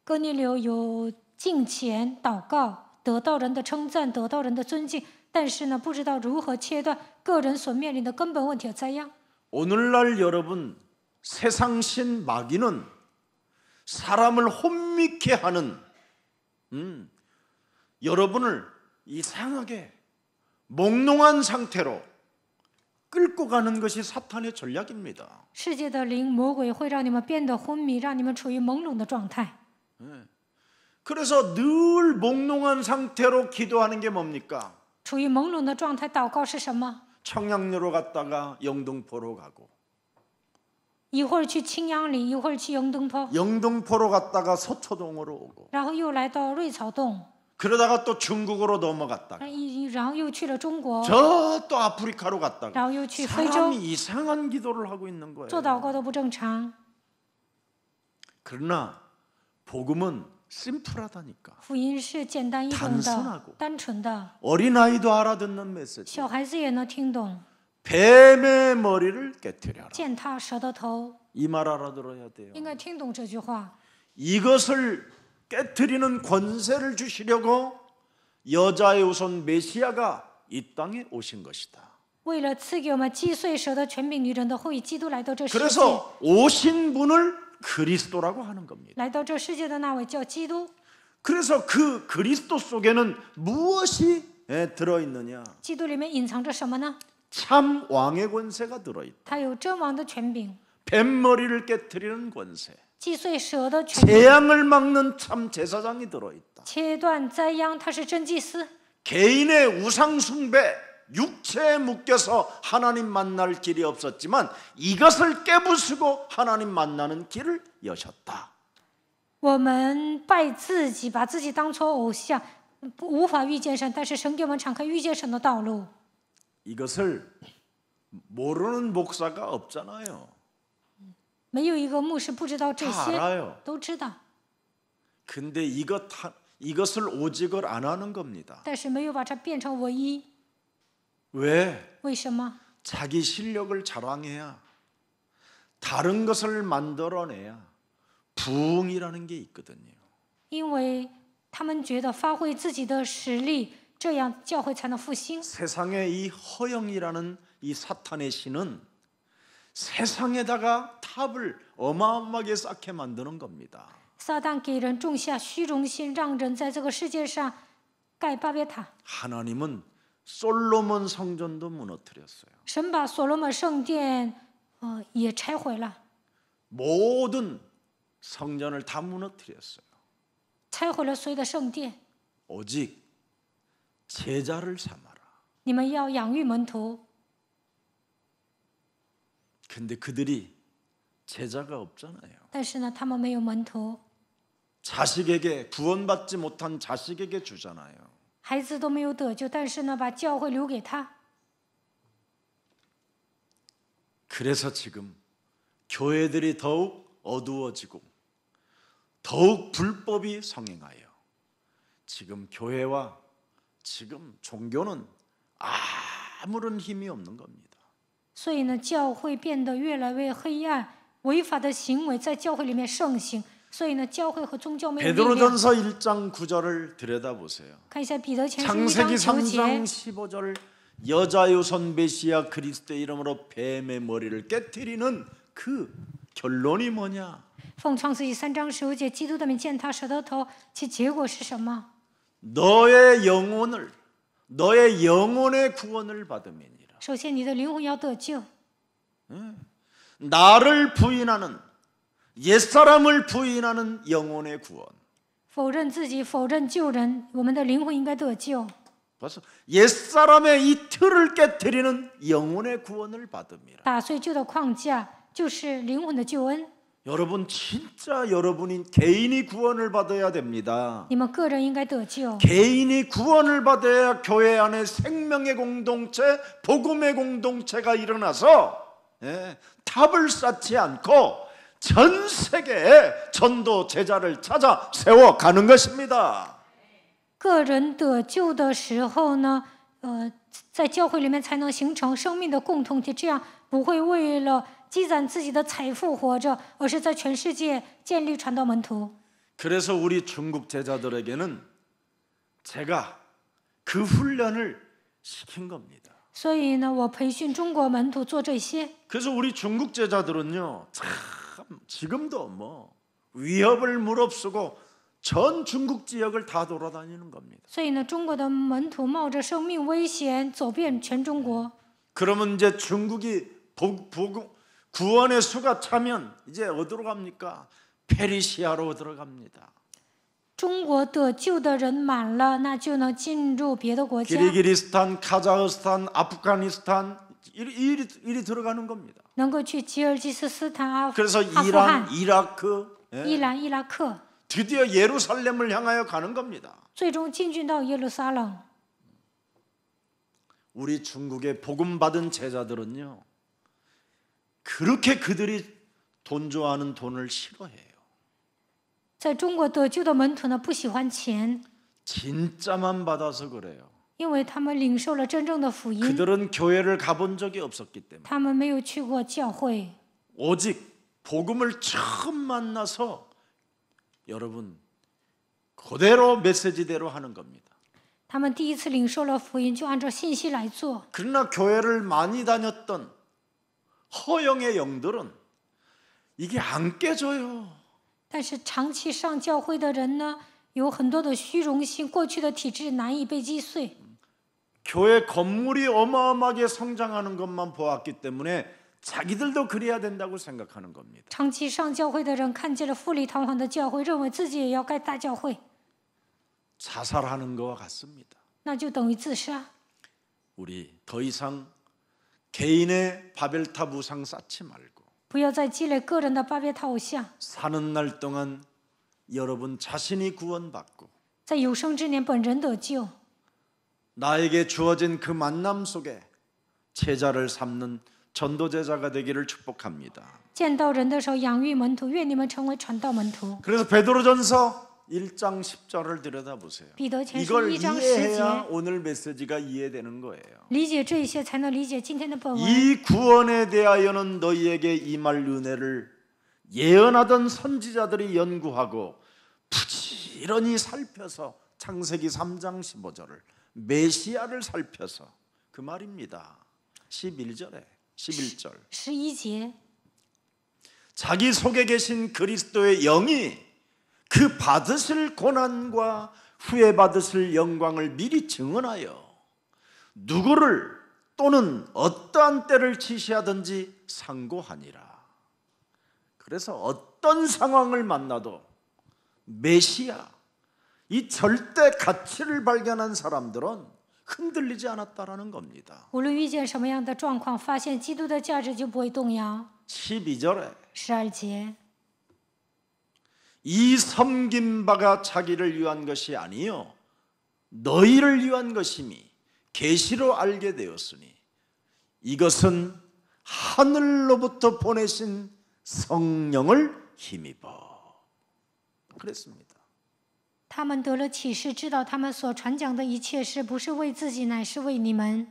哥尼流有敬虔、祷告，得到人的称赞，得到人的尊敬，但是呢，不知道如何切断个人所面临的根本问题和灾殃。 오늘날 여러분 세상신 마귀는 사람을 혼미케 하는 여러분을 이상하게 몽롱한 상태로 끌고 가는 것이 사탄의 전략입니다. 世界的灵魔鬼会让你们变得昏迷，让你们处于朦胧的状态。 그래서 늘 몽롱한 상태로 기도하는 게 뭡니까? 处于朦胧的状态，祷告是什么？ 청량리로 갔다가 영등포로 가고 一会儿去青阳里，一会儿去영등포， 영등포로 갔다가 서초동으로 오고 然后又来到瑞草洞， 그러다가 또 중국으로 넘어갔다가 然后又去了中国， 저 또 아프리카로 갔다가 然后又去非洲， 사람이 이상한 기도를 하고 있는 거예요. 做祷告都不正常。 그러나 복음은 심플하다니까. 福音是简单易懂 단순하고 的、单纯的， 어린아이도 알아듣는 메시지. 小孩子也能听懂。 뱀의 머리를 깨뜨려라. 践踏蛇的头， 이 말 알아들어야 돼요. 应该听懂这句话。 이것을 깨뜨리는 권세를 주시려고 여자의 우선 메시아가 이 땅에 오신 것이다. 为了赐给我们击碎蛇的权柄，女人的后裔基督来到这世界， 그래서 오신 분을 그리스도라고 하는 겁니다. 来到这世界的那位叫基督。 그래서 그 그리스도 속에는 무엇이 들어있느냐? 基督里面隐藏着什么呢？ 참 왕의 권세가 들어있다. 他有真王的权柄， 뱀머리를 깨뜨리는 권세, 击碎蛇的权柄， 재앙을 막는 참 제사장이 들어있다. 切断灾殃，他是真祭司。 개인의 우상 숭배, 육체에 묶여서 하나님 만날 길이 없었지만 이것을 깨부수고 하나님 만나는 길을 여셨다. 我们拜自己，把自己当作偶像，无法遇见神，但是神给我们敞开遇见神的道路。 이것을 모르는 목사가 없잖아요. 没有一个牧师不知道这 다 些， 알아요. 都知道， 근데 이것을 오직을 안 하는 겁니다. 但是没有把它变成唯一。 왜? 为什么？ 자기 실력을 자랑해야, 다른 것을 만들어내야 부흥이라는 게 있거든요. 因为他们觉得发挥自己的实力，这样教会才能复兴。 세상의 이 허영이라는 이 사탄의 신은 세상에다가 탑을 어마어마하게 쌓게 만드는 겁니다. 撒旦给人种下虚荣心，让人在这个世界上盖巴别塔。 하나님은 솔로몬 성전도 무너뜨렸어요. 神把所罗门圣殿，也拆毁了， 모든 성전을 다 무너뜨렸어요. 拆毁了所有的圣殿。 오직 제자를 삼아라. 你们要养育门徒， 근데 그들이 제자가 없잖아요. 但是呢，他们没有门徒， 자식에게 구원받지 못한 자식에게 주잖아요. 孩子都没有得救，但是呢，把教会留给他。 그래서 지금 교회들이 더욱 어두워지고 더욱 불법이 성행하여 지금 교회와 지금 종교는 아무런 힘이 없는 겁니다. 所以呢，教会变得越来越黑暗，违法的行为在教会里面盛行。所以呢，教会和宗教没有力量。 베드로전서 1장 9절을 들여다보세요. 看一下彼得前书1 창세기 章9 3장 节， 15절 여자의 우선 메시아 그리스도의 이름으로 뱀의 머리를 깨뜨리는 그 결론이 뭐냐? 奉创世纪3章15节，基督的名践踏蛇的头，其结果是什么？ 너의 영혼의 구원을 받음이니라. 首先，你的灵魂要得救。 나를 부인하는 옛사람을 부인하는 영혼의 구원. 否认自己，否认救人，我们的灵魂应该得救。 벌써 옛사람의 이 틀을 깨뜨리는 영혼의 구원을 받음이라. 打碎旧的框架，就是灵魂的救恩。 여러분 진짜 여러분이 개인이 구원을 받아야 됩니다. 你们个人应该得救， 개인이 구원을 받아야 교회 안에 생명의 공동체, 복음의 공동체가 일어나서 탑을 쌓지 않고 전 세계에 전도 제자를 찾아 세워가는 것입니다. 个人得救的时候呢，在教会里面才能形成生命的共同体，这样不会为了积攒自己的财富活着，而是在全世界建立传道门徒。 그래서 우리 중국 제자들에게는 제가 그 훈련을 시킨 겁니다. 所以呢，我培训中国门徒做这些。 그래서 우리 중국 제자들은요, 참 지금도 뭐 위협을 무릅쓰고 전 중국 지역을 다 돌아다니는 겁니다. 所以呢，中国的门徒冒着生命危险走遍全中国。 그러면 이제 중국이 구원의 수가 차면 이제 어디로 갑니까? 페르시아로 들어갑니다. 中国得救的人满了，那就能进入别的国家， 키르기스탄, 카자흐스탄, 아프가니스탄 이리 들어가는 겁니다. 能够去吉尔吉斯斯坦、阿富 그래서 汗、 이란, 이라크, 伊朗、伊拉克， 드디어 예루살렘을 향하여 가는 겁니다. 最终进军到耶路撒冷。 우리 중국의 복음 받은 제자들은요, 그렇게 그들이 돈 좋아하는 돈을 싫어해요. 在中国得救的门徒呢，不喜欢钱， 진짜만 받아서 그래요. 因为他们领受了真正的福音， 그들은 교회를 가본 적이 없었기 때문에 他们没有去过教会， 오직 복음을 처음 만나서 여러분 그대로 메시지대로 하는 겁니다. 他们第一次领受了福音，就按照信息来做。 그러나 교회를 많이 다녔던 허영의 영들은 이게 안 깨져요. 但是长期上教会的人呢，有很多的虚荣心，过去的体制难以被击碎。 교회 건물이 어마어마하게 성장하는 것만 보았기 때문에 자기들도 그래야 된다고 생각하는 겁니다. 长期上教会的人看见了富丽堂皇的教会，认为自己也要盖大教会， 자살하는 것과 같습니다. 那就等于自杀。 우리 더 이상 개인의 바벨탑 우상 쌓지 말고 不要再积累个人的巴别塔偶像， 사는 날 동안 여러분 자신이 구원받고 在有生之年本人得救， 나에게 주어진 그 만남 속에 제자를 삼는 전도제자가 되기를 축복합니다. 见到人的时候养育门徒，愿你们成为传道门徒。 그래서 베드로전서 1장 10절을 들여다보세요. 彼得前书 이걸 1章10 이해해야 节， 오늘 메시지가 이해되는 거예요. 理解这些才能理解今天的本文。 이 구원에 대하여는 너희에게 임할 은혜를 예언하던 선지자들이 연구하고 부지런히 살펴서 창세기 3장 15절을 메시아를 살펴서 그 말입니다. 11절에 11절 11节， 자기 속에 계신 그리스도의 영이 그 받으실 고난과 후에 받으실 영광을 미리 증언하여 누구를 또는 어떠한 때를 지시하든지 상고하니라. 그래서 어떤 상황을 만나도 메시아, 이 절대 가치를 발견한 사람들은 흔들리지 않았다라는 겁니다. 无论遇见什么样的状况，发现基督的价值就不会动摇。 12절에 12节， 이 섬긴 바가 자기를 위한 것이 아니요 너희를 위한 것임이 계시로 알게 되었으니 이것은 하늘로부터 보내신 성령을 힘입어 그랬습니다. 他们得了启示，知道他们所传讲的一切事不是为自己，乃是为你们。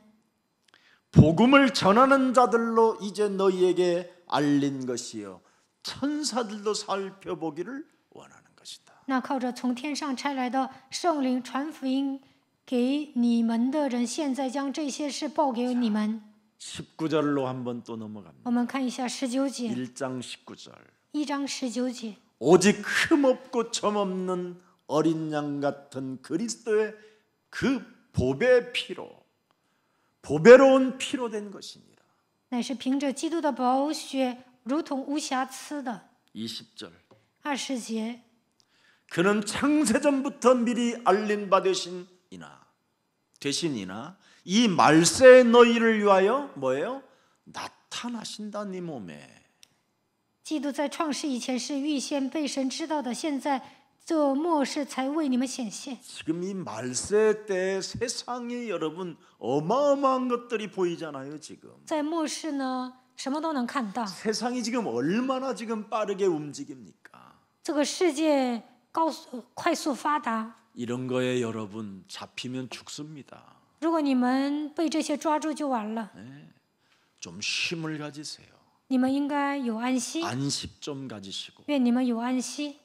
복음을 전하는 자들로 이제 너희에게 알린 것이요 천사들도 살펴보기를 원하는 것이다. 那靠着从天上差来的圣灵传福音给你们的人，现在将这些事报给你们。 19절로 한번 또 넘어갑니다. 我们看一下19节， 1장 19절 1章19节。 오직 흠없고 점없는 어린 양 같은 그리스도의 그 보배 피로 보배로운 피로 된 것이니라. 乃是凭着基督的宝血，如同无瑕疵的。 20절 20节， 그는 창세전부터 미리 알린 바 되시니나 이 말세 너희를 위하여 뭐예요? 나타나신다 네 몸에. 基督在创世以前是预先被神知道的，现在这末世才为你们显现。 지금 이 말세 때 세상에 여러분 어마어마한 것들이 보이잖아요. 지금 在末世呢，什么都能看到。 세상이 지금 얼마나 지금 빠르게 움직입니까? 这个世界快速发达， 이런 거에 여러분 잡히면 죽습니다. 如果你们被这些抓住就完了， 좀 쉼을 가지세요. 你们应该有安息， 안식 좀 가지시고 愿你们有安息，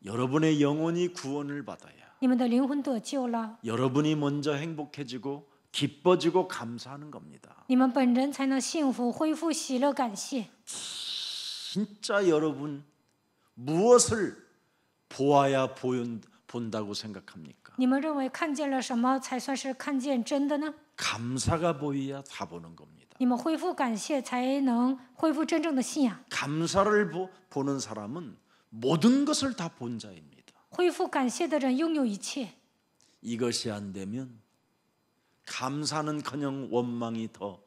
여러분의 영혼이 구원을 받아야 你们的灵魂得救了， 여러분이 먼저 행복해지고 기뻐지고 감사하는 겁니다. 你们本人才能幸福、恢复喜乐、感谢。 진짜 여러분 무엇을 보아야 본다고 생각합니까? 你们认为看见了什么才算是看见真的呢？ 감사가 보여야 다 보는 겁니다. 你们恢复感谢，才能恢复真正的信仰。 감사를 보는 사람은 모든 것을 다 본 자입니다. 恢复感谢的人拥有一切。 이것이 안 되면 감사는커녕 원망이 더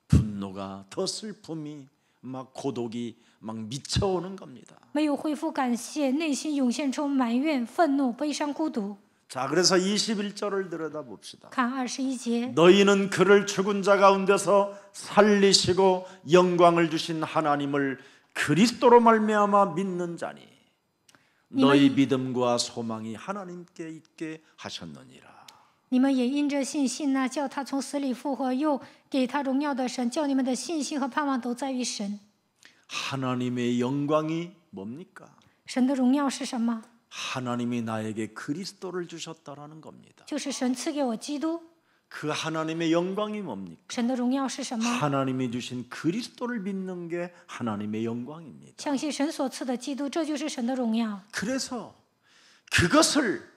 분노가 더 슬픔이 막 고독이 막 미쳐오는 겁니다. 没有恢复感谢，内心涌现出埋怨、愤怒、悲伤、孤独。 자, 그래서 21절을 들여다봅시다. 看21节， 너희는 그를 죽은 자 가운데서 살리시고 영광을 주신 하나님을 그리스도로 말미암아 믿는 자니 너희 믿음과 소망이 하나님께 있게 하셨느니라. 你们也因着信心那叫他从死里复活，又给他荣耀的神，叫你们的信心和盼望都在于神。 하나님의 영광이 뭡니까? 神的荣耀是什么？ 하나님이 나에게 그리스도를 주셨다라는 겁니다. 就是神赐给我基督。 그 하나님의 영광이 뭡니까? 神的荣耀是什么？ 하나님이 주신 그리스도를 믿는 게 하나님의 영광입니다. 相信神所赐的基督，这就是神的荣耀。 그래서 그것을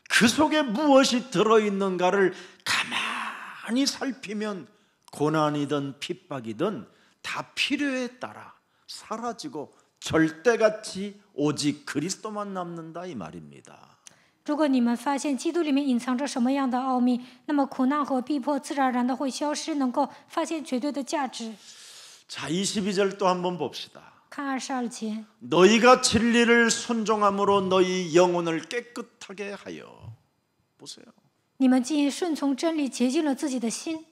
그 속에 무엇이 들어있는가를 가만히 살피면 고난이든 핍박이든 다 필요에 따라 사라지고 절대같이 오직 그리스도만 남는다 이 말입니다. 如果你们发现基督里面隐藏着什么样的奥秘，那么苦难和逼迫自然而然的会消失，能够发现绝对的价值。 자, 22절 또 한번 봅시다. 看22节， 너희가 진리를 순종함으로 너희 영혼을 깨끗하게 하여. 보세요. 你们既顺从真理，洁净了自己的心。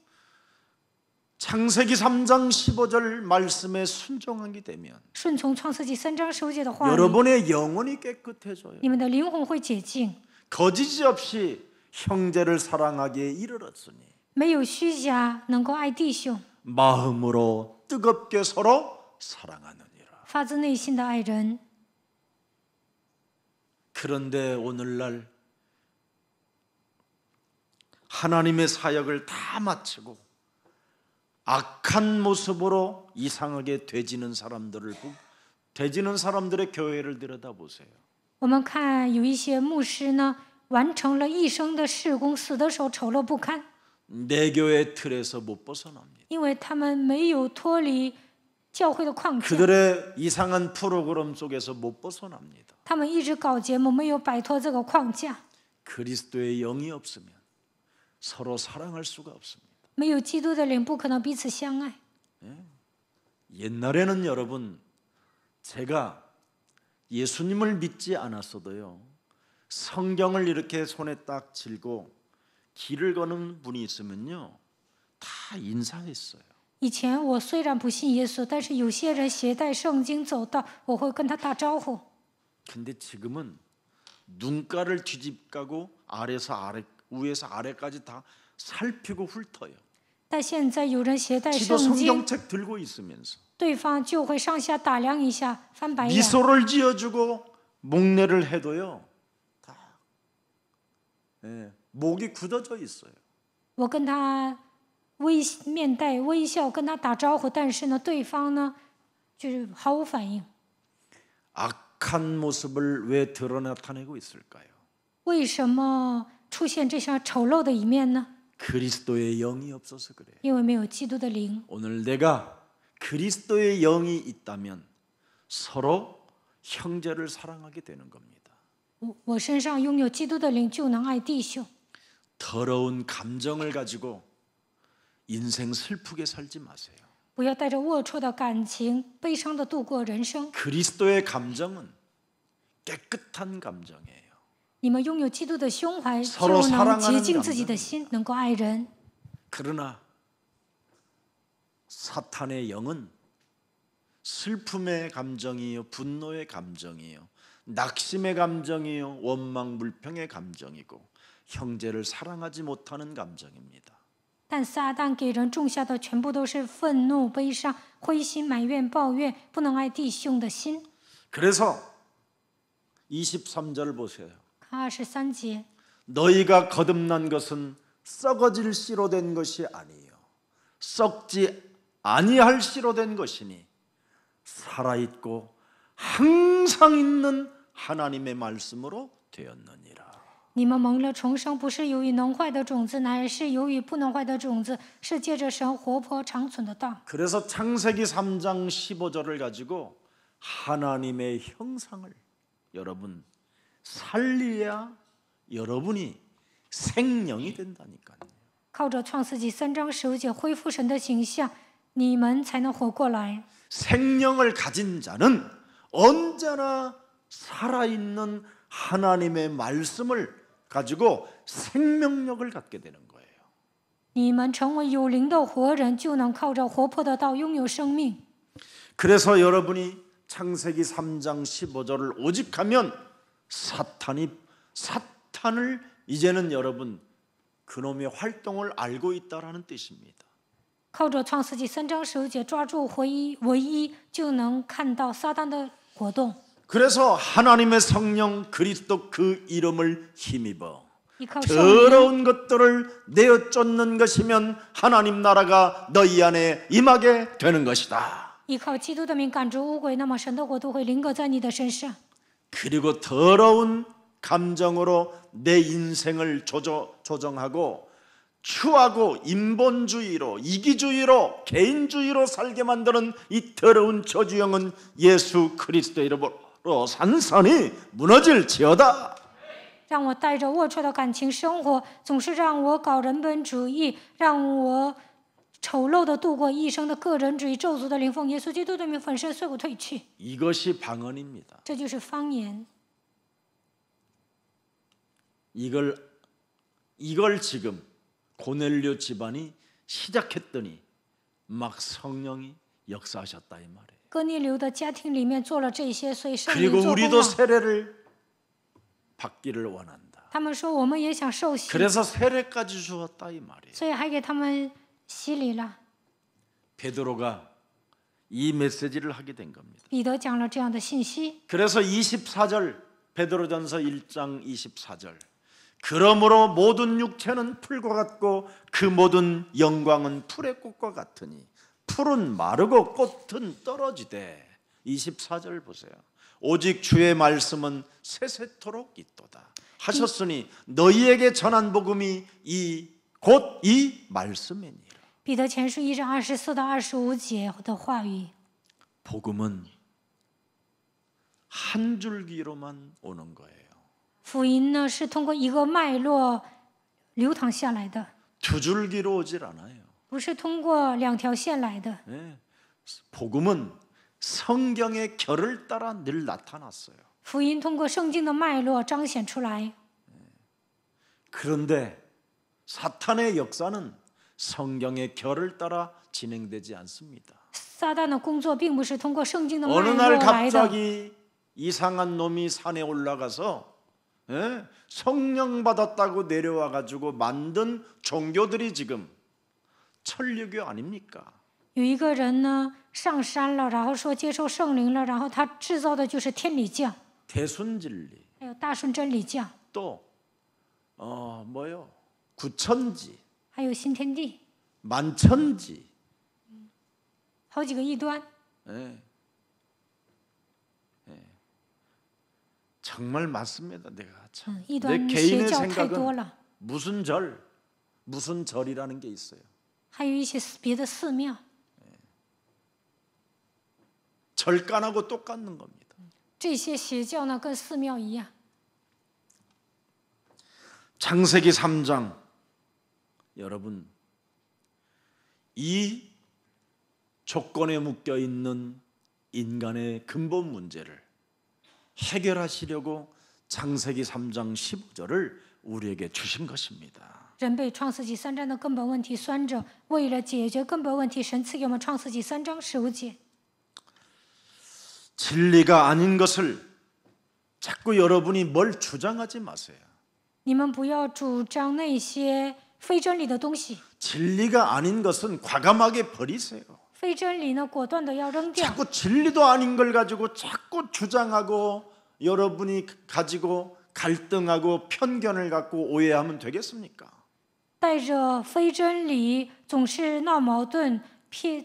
창세기 3장 15절 말씀에 순종하게 되면 顺从创世纪3章15节的话语， 여러분의 영혼이 깨끗해져요. 你们的灵魂会洁净， 거짓이 없이 형제를 사랑하기에 이르렀으니 没有虚假，能够爱弟兄， 마음으로 뜨겁게 서로 사랑하느니라. 发自内心的爱人。 그런데 오늘날 하나님의 사역을 다 마치고 악한 모습으로 이상하게 되지는 사람들의 교회를 들여다보세요. 我们看有一些牧师呢，完成了一生的事工，死的时候丑陋不堪， 내 교회 틀에서 못 벗어납니다. 因为他们没有脱离教会的框架， 그들의 이상한 프로그램 속에서 못 벗어납니다. 他们一直搞节目，没有摆脱这个框架。 그리스도의 영이 없으면 서로 사랑할 수가 없습니다. 没有基督的灵，不可能彼此相爱。 옛날에는 여러분 제가 예수님을 믿지 않았어도요 성경을 이렇게 손에 딱 쥐고 길을 거는 분이 있으면요 다 인사했어요. 以前我虽然不信耶稣，但是有些人携带圣经走到，我会跟他打招呼。 근데 지금은 눈가를 뒤집까고 위에서 아래까지 다 살피고 훑어요. 但现在有人携带 지도 圣经， 성경책 들고 있으면서 对方就会上下打量一下，翻白眼。 미소를 지어주고 목례를 해도요 다 목이 굳어져 있어요. 我跟他面带微笑跟他打招呼，但是呢，对方呢就是毫无反应。 악한 모습을 왜 나타내고 있을까요? 为什么出现这项丑陋的一面呢？ 그리스도의 영이 없어서 그래요. 因为没有基督的灵。 오늘 내가 그리스도의 영이 있다면 서로 형제를 사랑하게 되는 겁니다. 我身上拥有基督的灵，就能爱弟兄。 더러운 감정을 가지고 인생 슬프게 살지 마세요. 不要带着龌龊的感情，悲伤的度过人生。 그리스도의 감정은 깨끗한 감정이에요. 你们拥有基督的胸怀， 서로 就能 사랑하는 洁净自己的心，能够爱人。 그러나 사탄의 영은 슬픔의 감정이요, 분노의 감정이요, 낙심의 감정이요, 원망 불평의 감정이고 형제를 사랑하지 못하는 감정입니다. 但撒旦给人种下的全部都是愤怒、悲伤、灰心、埋怨、抱怨，不能爱弟兄的心。 그래서 23절 보세요. 看23节， 너희가 거듭난 것은 썩어질 씨로 된 것이 아니요 썩지 아니할 씨로 된 것이니 살아있고 항상 있는 하나님의 말씀으로 되었느니라. 你们蒙了重生，不是由于能坏的种子，乃是由于不能坏的种子，是借着神活泼长存的道。 그래서 창세기 3장 15절을 가지고 하나님의 형상을 여러분 살려야 여러분이 생명이 된다니까요. 靠着创世纪3章15节恢复神的形象，你们才能活过来。 생명을 가진 자는 언제나 살아있는 하나님의 말씀을 가지고 생명력을 갖게 되는 거예요. 你们成为有灵的活人，就能靠着活泼的道拥有生命。 그래서 여러분이 창세기 3장 15절을 오직하면 사탄을 이제는 여러분 그놈의 활동을 알고 있다라는 뜻입니다. 靠着创世纪3章15节抓住唯一，就能看到撒旦的活动。 그래서 하나님의 성령 그리스도 그 이름을 힘입어 依靠圣灵， 더러운 것들을 내어 쫓는 것이면 하나님 나라가 너희 안에 임하게 되는 것이다. 依靠基督的名赶逐污鬼，那么神的国度会临格在你的身上。 그리고 더러운 감정으로 내 인생을 조정하고 추하고 인본주의로 이기주의로 개인주의로 살게 만드는 이 더러운 저주영은 예수 그리스도의 이름으로 산산이 무너질지어다. 让我带着龌龊的感情生活，总是让我搞人本主义，让我丑陋的度过一生的个人主义，咒诅的灵奉耶稣基督的名粉身碎骨退去。 이것이 방언입니다. 这就是方言。 이걸 지금 고넬료 집안이 시작했더니 막 성령이 역사하셨다 이 말이에요. 哥尼流的家庭里面做了这些，所以圣灵 그리고 做工 우리도 了。 세례를 받기를 원한다. 他们说我们也想受洗， 그래서 세례까지 주었다 이 말이에요. 所以还给他们洗礼了。 베드로가 이 메시지를 하게 된 겁니다. 彼得讲了这样的信息， 그래서 24절 베드로전서 1장 24절 그러므로 모든 육체는 풀과 같고 그 모든 영광은 풀의 꽃과 같으니 풀은 마르고 꽃은 떨어지되 24절 보세요. 오직 주의 말씀은 세세토록 있도다 하셨으니 너희에게 전한 복음이 곧 이 말씀이니라. 彼得前书1章24到25节的话语。 복음은 한 줄기로만 오는 거예요. 福音呢是通过一个脉络流淌下来的， 두 줄기로 오질 않아요. 不是通过2条线来的。 네. 복음은 성경의 결을 따라 늘 나타났어요. 福音通过圣经的脉络彰显出来。 그런데 사탄의 역사는 성경의 결을 따라 진행되지 않습니다. 撒旦的工作并不是通过圣经的脉 어느 络 날 来的。 갑자기 이상한 놈이 산에 올라가서 성령 받았다고 내려와 가지고 만든 종교들이 지금 천류교 아닙니까? 有一个人呢上山了，然后说接受圣灵了，然后他制造的就是天理教， 대순진리 还有大顺真理教， 또 뭐요? 구천지 还有新天地， 만천지 好几个异端。 예. 정말 맞습니다. 내가 참. 异 내 端邪 개인의 教太多 생각은 了， 무슨 절이라는 게 있어요. 还有一些别的寺庙， 절간하고 똑같는 겁니다. 这些邪教呢跟寺庙一样。 창세기 3장 여러분 이 조건에 묶여 있는 인간의 근본 문제를 해결하시려고 창세기 3장 15절을 우리에게 주신 것입니다. 人被创世纪3章的根本问题拴着，为了解决根本问题，神赐给我们创世纪3章15节。 진리가 아닌 것을 자꾸 여러분이 뭘 주장하지 마세요. 你们不要主张那些非真理的东西。 진리가 아닌 것은 과감하게 버리세요. 非真理呢，果断的要扔掉。 자꾸 진리도 아닌 걸 가지고 자꾸 주장하고 여러분이 가지고 갈등하고 편견을 갖고 오해하면 되겠습니까? 带着非真理，总是闹矛盾，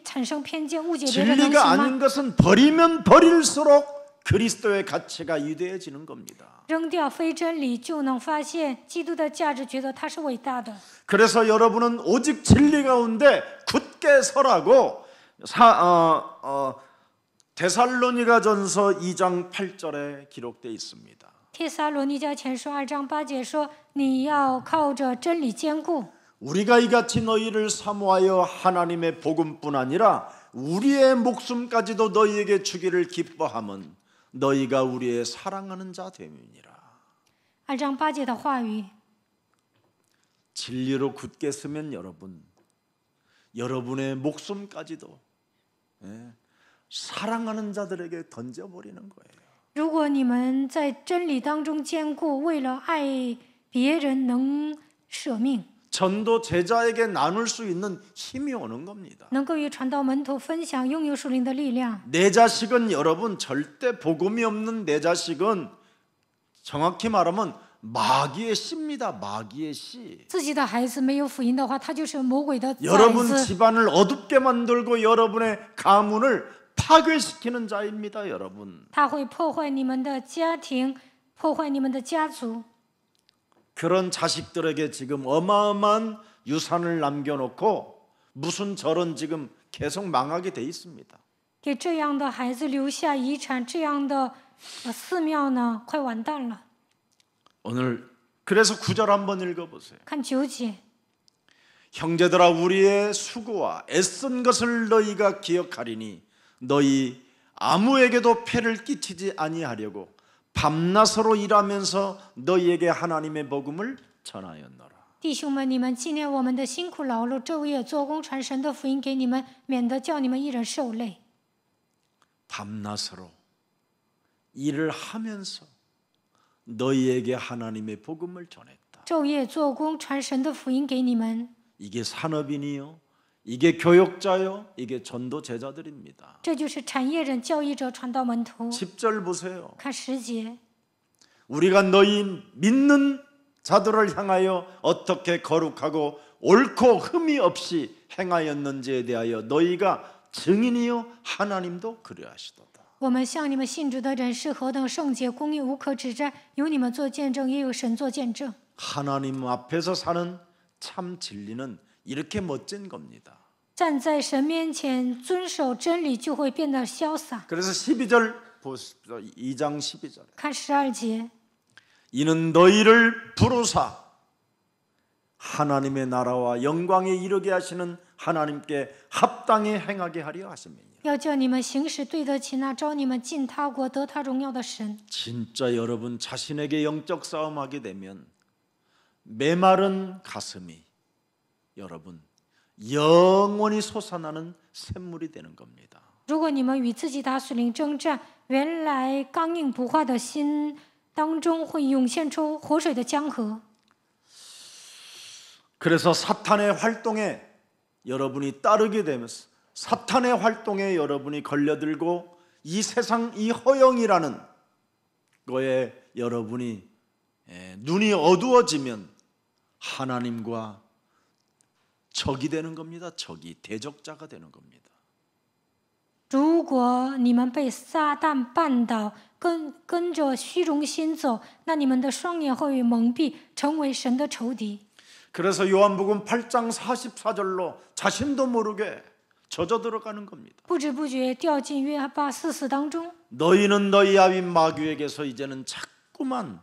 产生偏见，误解别人，能 진리가 行 아닌 吗？ 것은 버리면 버릴수록 그리스도의 가치가 위대해지는 겁니다. 扔掉非真理，就能发现基督的价值，觉得它是伟大的。 그래서 여러분은 오직 진리 가운데 굳게 서라고 데살로니가전서 2장 8절에 기록되어 있습니다. 帖撒罗尼迦前书2章8节说：“你要靠着真理坚固。” 우리가 이같이 너희를 사모하여 하나님의 복음뿐 아니라 우리의 목숨까지도 너희에게 주기를 기뻐함은 너희가 우리의 사랑하는 자 됨이니라. 2章8节的话语， 진리로 굳게 서면 여러분의 목숨까지도 사랑하는 자들에게 던져버리는 거예요. 如果你们在真理当中坚固，为了爱别人能舍命， 전도 제자에게 나눌 수 있는 힘이 오는 겁니다. 能够与传道门徒分享，拥有属灵的力量。 내 자식은 여러분 절대 복음이 없는 내 자식은 정확히 말하면 마귀의 씨입니다. 마귀의 씨. 自己的孩子没有福音的话，他就是魔鬼的崽 여러분 子， 집안을 어둡게 만들고 여러분의 가문을 파괴시키는 자입니다. 여러분. 他会破坏你们的家庭，破坏你们的家族。 그런 자식들에게 지금 어마어마한 유산을 남겨놓고 무슨 절은 지금 계속 망하게 돼 있습니다. 给这样的孩子留下遗产，这样的寺庙呢，快完蛋了。 오늘 그래서 9절 한번 읽어보세요. 看9节， 형제들아 우리의 수고와 애쓴 것을 너희가 기억하리니 너희 아무에게도 폐를 끼치지 아니하려고 밤낮으로 일하면서 너희에게 하나님의 복음을 전하였노라. 弟兄们，你们纪念我们的辛苦劳碌，昼夜做工，传神的福音给你们，免得叫你们一人受累。 밤낮으로 일을 하면서 너희에게 하나님의 복음을 전했다. 昼夜做工，传神的福音给你们。 이게 산업인이요, 이게 교역자요, 이게 전도 제자들입니다. 这就是产业人、教义者、传道门徒。 10절 보세요. 看10节， 우리가 너희 믿는 자들을 향하여 어떻게 거룩하고 옳고 흠이 없이 행하였는지에 대하여 너희가 증인이요 하나님도 그리하시도다. 我们向你们信主的人是何等圣洁、公义、无可指摘，有你们做见证，也有神做见证。 하나님 앞에서 사는 참 진리는 이렇게 멋진 겁니다. 站在神面前遵守真理，就会变得潇洒。 그래서 12절 보십시오. 2장 12절. 看12节， 이는 너희를 부르사 하나님의 나라와 영광에 이르게 하시는 하나님께 합당히 행하게 하려 하심이니. 要叫你们行使对得起那招你们进他国得他荣耀的神。 진짜 여러분 자신에게 영적 싸움하게 되면 메마른 가슴이 여러분 영원히 솟아나는 샘물이 되는 겁니다. 如果你们与自己打属灵征战，原来刚硬不化的心当中会涌现出活水的江河。 그래서 사탄의 활동에 여러분이 따르게 되면서 사탄의 활동에 여러분이 걸려들고 이 세상 이 허영이라는 거에 여러분이 눈이 어두워지면 하나님과 적이 되는 겁니다. 적이 대적자가 되는 겁니다. 如果你们被撒旦绊倒，跟着虚荣心走，那你们的双眼会蒙蔽，成为神的仇敌。 그래서 요한복음 8장 44절로 자신도 모르게 젖어 들어가는 겁니다. 不知不觉掉进约巴44当中。 너희는 너희 아비 마귀에게서 이제는 자꾸만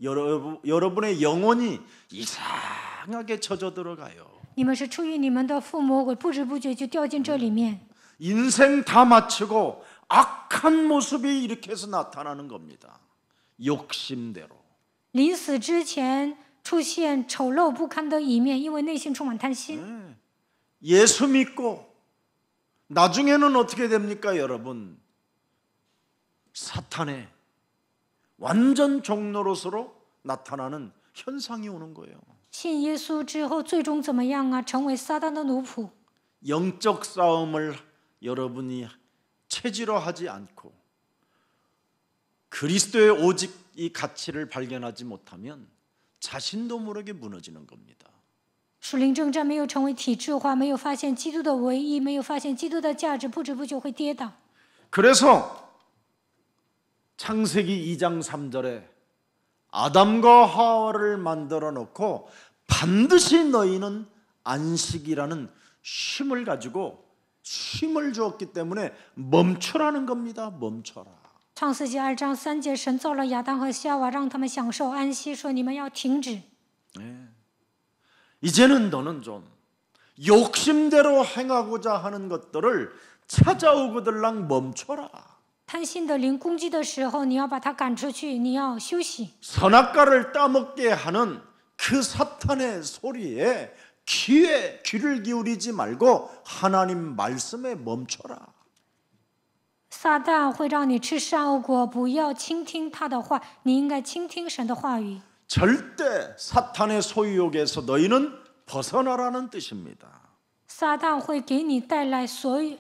여러분의 영혼이 이상하게 젖어 들어가요. 你们是出于你们的父魔鬼，不知不觉就掉进这里面。 인생 다 마치고 악한 모습이 이렇게 해서 나타나는 겁니다. 욕심대로. 临死之前出现丑陋不堪的一面，因为内心充满贪心。 예수 믿고 나중에는 어떻게 됩니까, 여러분? 사탄의 완전 종노릇으로 나타나는 현상이 오는 거예요. 信耶稣之后，最终怎么样啊？成为撒旦的奴仆。 영적 싸움을 여러분이 체질로 하지 않고 그리스도의 오직 이 가치를 발견하지 못하면 자신도 모르게 무너지는 겁니다. 属灵征战没有成为体制化，没有发现基督的唯一，没有发现基督的价值，不知不觉会跌倒。 그래서 창세기 2장 3절에 아담과 하와를 만들어 놓고 반드시 너희는 안식이라는 쉼을 가지고 쉼을 주었기 때문에 멈추라는 겁니다. 멈춰라. 创世纪2章3节，神造了亚当和夏娃，让他们享受安息，说你们要停止。 이제는 너는 좀 욕심대로 행하고자 하는 것들을 찾아오거들랑 멈춰라. 贪心的灵攻击的时候，你要把它赶出去，你要休息。 선악과를 따먹게 하는 그 사탄의 소리에 귀를 기울이지 말고 하나님 말씀에 멈춰라. 撒旦会让你吃善恶果，不要倾听他的话，你应该倾听神的话语。 절대 사탄의 소유욕에서 너희는 벗어나라는 뜻입니다. 撒旦会给你带来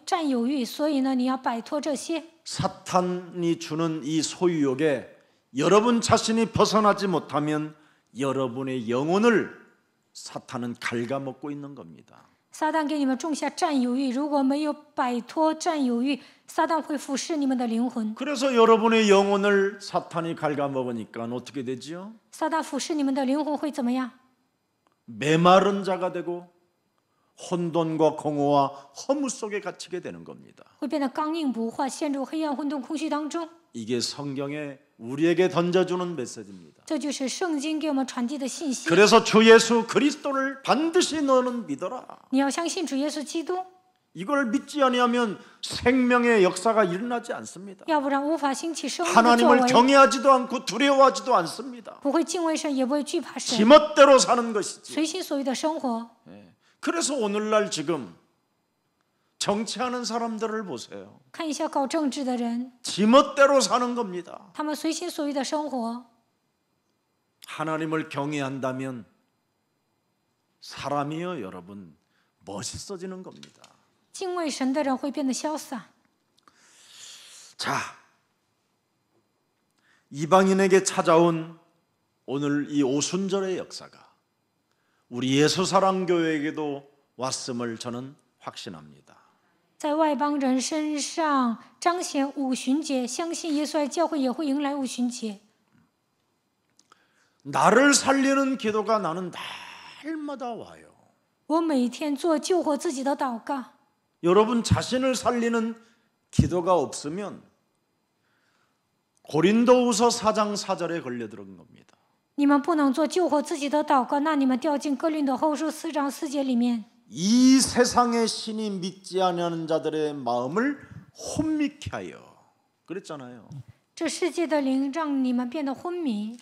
占有欲，所以呢，你要摆脱这些。 사탄이 주는 이 소유욕에 여러분 자신이 벗어나지 못하면 여러분의 영혼을 사탄은 갉아먹고 있는 겁니다. 撒旦给你们种下占有欲，如果没有摆脱占有欲，撒旦会腐蚀你们的灵魂。 그래서 여러분의 영혼을 사탄이 갉아먹으니까 어떻게 되지요? 撒旦腐蚀你们的灵魂会怎么样？ 메마른 자가 되고 혼돈과 공허와 허무 속에 갇히게 되는 겁니다. 会变得刚硬不化，陷入黑暗、混沌、空虚当中。 이게 성경에 우리에게 던져주는 메시지입니다. 这就是圣经给我们传递的信息。 그래서 주 예수 그리스도를 반드시 너는 믿어라. 你要相信主耶稣基督， 이걸 믿지 아니하면 생명의 역사가 일어나지 않습니다. 要不然无法兴起生命的作 하나님을 为， 경외하지도 않고 두려워하지도 않습니다. 不会敬畏神，也不会惧怕神， 지멋대로 사는 것이지. 随心所欲的生活。 그래서 오늘날 지금 정치하는 사람들을 보세요. 看一下搞政治的人， 지멋대로 사는 겁니다. 他们随心所欲的生活。 하나님을 경외한다면 사람이요 여러분 멋있어지는 겁니다. 敬畏神的人会变得潇洒。 자, 이방인에게 찾아온 오늘 이 오순절의 역사가 우리 예수사랑교회에게도 왔음을 저는 확신합니다. 在外邦人身上彰显五旬节，相信耶稣爱教会也会迎来五旬节。 나를 살리는 기도가 나는 날마다 와요. 我每天做救活自己的祷告。 여러분 자신을 살리는 기도가 없으면 고린도후서 4장 4절에 걸려들은 겁니다. 你们不能做救活自己的祷告，那你们掉进哥林多后书4章4节里面。 이 세상의 신이 믿지 않는 자들의 마음을 혼미케 하여 그랬잖아요. 这世界的灵让你们变得昏迷，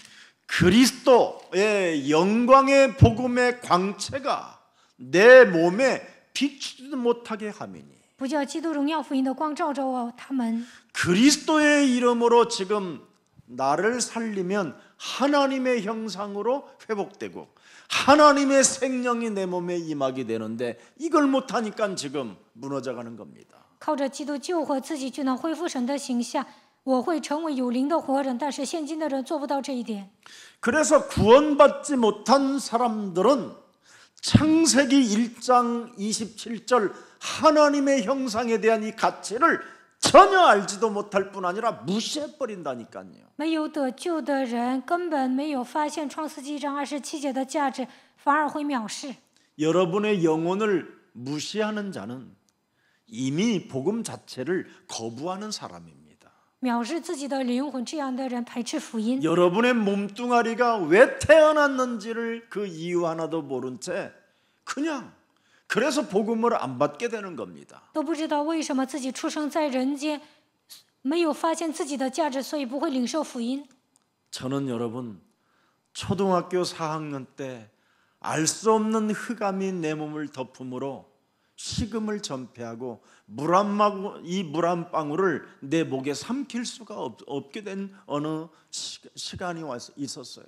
그리스도의 영광의 복음의 광채가 내 몸에 비추지 못하게 함이니 不叫基督荣耀福音的光照着我他们。 그리스도의 이름으로 지금 나를 살리면 하나님의 형상으로 회복되고 하나님의 생명이 내 몸에 임하게 되는데 이걸 못하니까 지금 무너져가는 겁니다. 靠着基督救活自己，就能恢复神的形象。我会成为有灵的活人，但是现今的人做不到这一点。 그래서 구원받지 못한 사람들은 창세기 1장 27절 하나님의 형상에 대한 이 가치를 전혀 알지도 못할 뿐 아니라 무시해버린다니까요. 没有得救的人根本没有发现创世纪1章27节的价值，反而会藐视。 여러분의 영혼을 무시하는 자는 이미 복음 자체를 거부하는 사람입니다. 藐视自己的灵魂，这样的人排斥福音。 여러분의 몸뚱아리가 왜 태어났는지를 그 이유 하나도 모른 채 그냥 그래서 복음을 안 받게 되는 겁니다. 都不知道为什么自己出生在人间，没有发现自己的价值，所以不会领受福音。 저는 여러분 초등학교 4학년 때 알 수 없는 흑암이 내 몸을 덮음으로 식음을 전폐하고 이 물 한 방울을 내 목에 삼킬 수가 없게 된 어느 시간이 있었어요.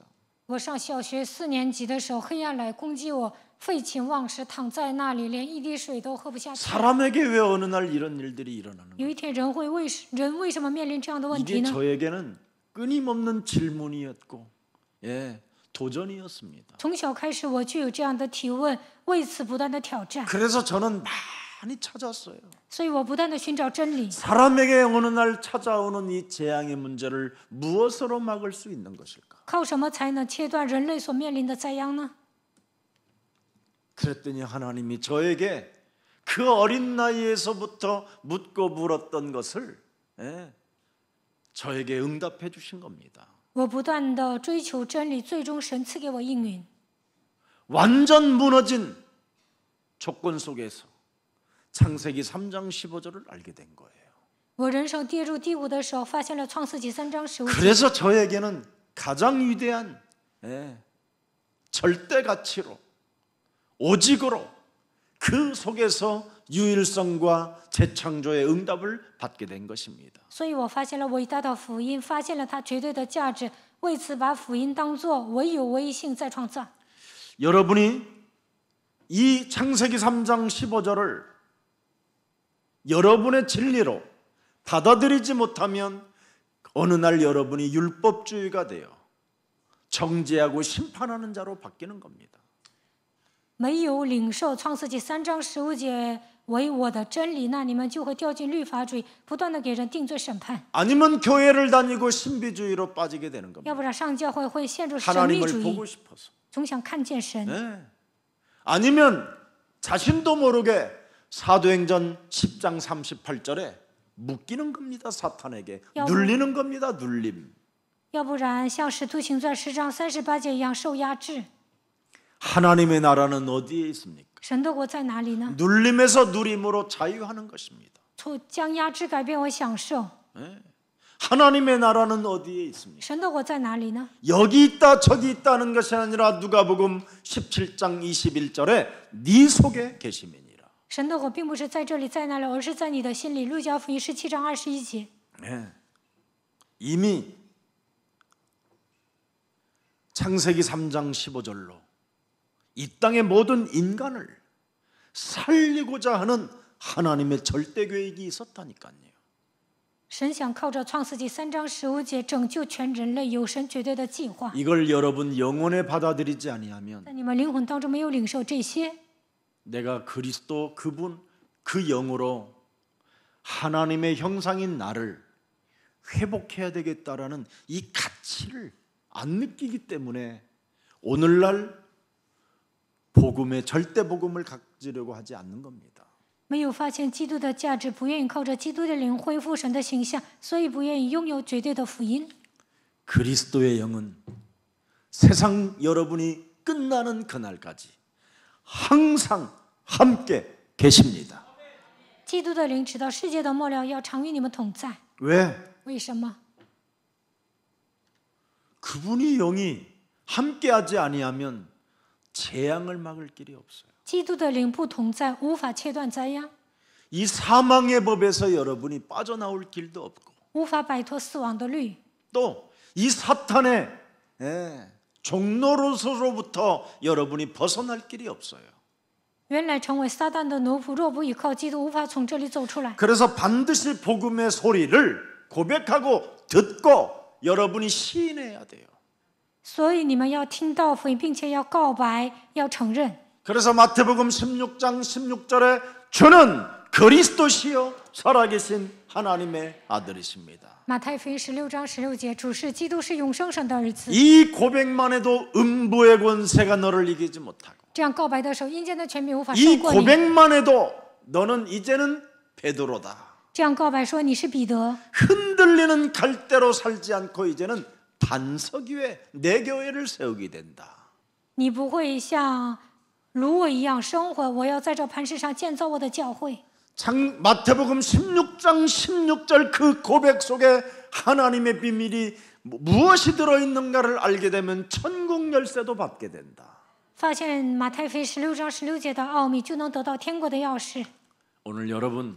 我上小学4年级的时候，黑暗来攻击我，废寝忘食，躺在那里，连一滴水都喝不下去。 사람에게 왜 어느 날 이런 일들이 일어나는 有一天，人为什么面临这样的问题 이게 呢？ 저에게는 끊임없는 질문이었고 도전이었습니다. 从小开始，我就有这样的提问，为此不断的挑战， 그래서 저는 많이 찾았어요. 所以我不断的寻找真理。 사람에게 어느 날 찾아오는 이 재앙의 문제를 무엇으로 막을 수 있는 것일까? 靠什么才能切断人类所面临的灾殃呢？ 그랬더니 하나님이 저에게 그 어린 나이에서부터 묻고 물었던 것을 저에게 응답해 주신 겁니다. 我不断的追求真理，最终神赐给我应允。 완전 무너진 조건 속에서 창세기 3장 15절을 알게 된 거예요. 我人生跌入低谷的时候，发现了创世纪3章15节。 그래서 저에게는 가장 위대한 절대 가치로 오직으로 그 속에서 유일성과 재창조의 응답을 받게 된 것입니다. 所以我发现了伟大的福音，发现了它绝对的价值，为此把福音当作唯有唯一性再创造。 여러분이 이 창세기 3장 15절을 여러분의 진리로 받아들이지 못하면 어느 날 여러분이 율법주의가 되어 정죄하고 심판하는 자로 바뀌는 겁니다. 没有领受创世纪3章15节为我的真理，那你们就会掉进律法主义，不断的给人定罪审判。 아니면 교회를 다니고 신비주의로 빠지게 되는 要 겁니다. 不然上教会会陷入神秘主 하나님을 义 보고 ， 싶어서. 总想看见神。 네. 아니면 자신도 모르게 사도행전 10장 38절에 묶이는 겁니다. 사탄에게. 눌리는 겁니다. 눌림. 要不然像使徒行传10章38节一样受压制。 하나님의 나라는 어디에 있습니까? 神的国在哪里呢？ 눌림에서 누림으로 자유하는 것입니다. 将压制改变为享受。 하나님의 나라는 어디에 있습니까? 神的国在哪里呢？ 여기 있다 저기 있다는 것이 아니라 누가복음 17장 21절에 네 속에 계심이니라. 神的国并不是在这里在那里，而是在你的心里。路加福音17章21节。 이미 창세기 3장 15절로 이 땅의 모든 인간을 살리고자 하는 하나님의 절대 계획이 있었다니까요. 神想靠着创世纪3章15节拯救全人类，有神绝对的计划。 이걸 여러분 영혼에 받아들이지 아니하면 在你们灵魂当中没有领受这些， 내가 그리스도 그분 그 영으로 하나님의 형상인 나를 회복해야 되겠다라는 이 가치를 안 느끼기 때문에 오늘날 복음의 절대 복음을 가지려고 하지 않는 겁니다. 没有发现基督的价值，不愿意靠着基督的灵恢复神的形象，所以不愿意拥有绝对的福音。 그리스도의 영은 세상 여러분이 끝나는 그날까지 항상 함께 계십니다. 基督的灵直到世界的末了要常与你们同在。 왜? 为什么？ 그분이 영이 함께하지 아니하면 재앙을 막을 길이 없어요. 基督的灵不同在，无法切断灾殃， 이 사망의 법에서 여러분이 빠져나올 길도 없고 无法摆脱死亡的律。 또 이 사탄의 종노릇으로부터 여러분이 벗어날 길이 없어요. 原来成为撒旦的奴仆，若不依靠基督，无法从这里走出来。 그래서 반드시 복음의 소리를 고백하고 듣고 여러분이 시인해야 돼요. 所以你们要听到福音，并且要告白，要承认。 그래서 마태복음 16장 16절에 주는 그리스도시요 살아계신 하나님의 아들이십니다. 马太福音16章16节，主是基督，是永生神的儿子。 이 고백만 해도 음부의 권세가 너를 이기지 못하고 这样告白的时候，阴间的权柄无法 이 胜过你。 고백만 해도 너는 이제는 베드로다. 这样告白说你是彼得， 흔들리는 갈대로 살지 않고 이제는 반석 위에 내 교회를 세우게 된다. 你不会像芦苇一样生活。我要在这磐石上建造我的教会。 마태복음 16장 16절 그 고백 속에 하나님의 비밀이 무엇이 들어있는가를 알게 되면 천국 열쇠도 받게 된다. 发现马太福音16章16节的奥秘，就能得到天国的钥匙。 오늘 여러분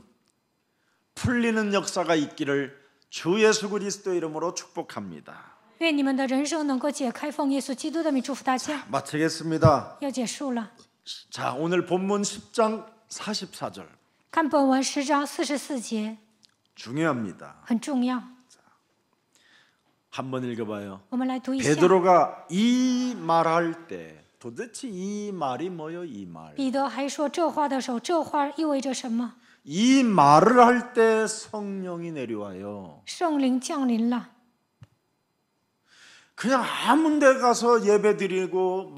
풀리는 역사가 있기를 주 예수 그리스도 이름으로 축복합니다. 愿你们的人生能够解开，奉耶稣基督的名祝福大家。 마치겠습니다. 要结束了， 자, 오늘 본문 10장 44절 看本文10章44节， 중요합니다. 很重要。 한번 읽어봐요. 我们来读一下。 베드로가 이 말할 때 도대체 이 말이 뭐요? 이 말. 彼得还说这话的时候，这话意味着什么？ 이 말을 할 때 성령이 내려와요. 圣灵降临了， 그냥 아무 데 가서 예배 드리고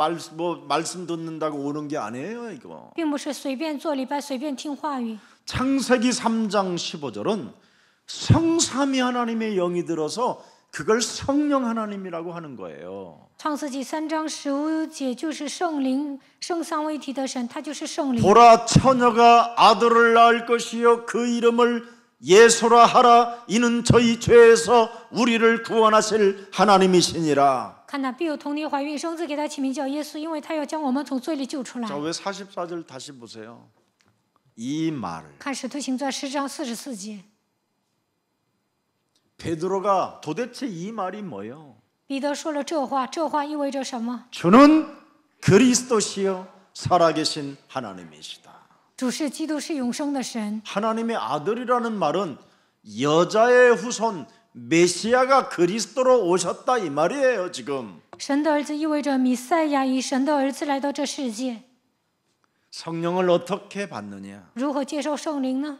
말씀 듣는다고 오는 게 아니에요, 이거. 并不是随便做礼拜、随便听话语。 창세기 3장 15절은 성삼위 하나님의 영이 들어서 그걸 성령 하나님이라고 하는 거예요. 创世纪3章15节就是圣灵，圣三位一体的神，他就是圣灵。 보라 처녀가 아들을 낳을 것이요 그 이름을 예수라 하라 이는 저희 죄에서 우리를 구원하실 하나님이시니라. 看哪，必有童女怀孕生子，给他起名叫耶稣，因为他要将我们从罪里救出来。 자, 왜 44절 다시 보세요. 이 말. 看使徒行传10章44节， 베드로가 도대체 이 말이 뭐예요? 彼得说了这话，这话意味着什么？ 주는 그리스도시요 살아계신 하나님이시다. 主是基督，是永生的神。 하나님의 아들이라는 말은 여자의 후손 메시아가 그리스도로 오셨다 이 말이에요. 지금 神的儿子意味着弥赛亚以神的儿子来到这世界。 성령을 어떻게 받느냐? 如何接受圣灵呢？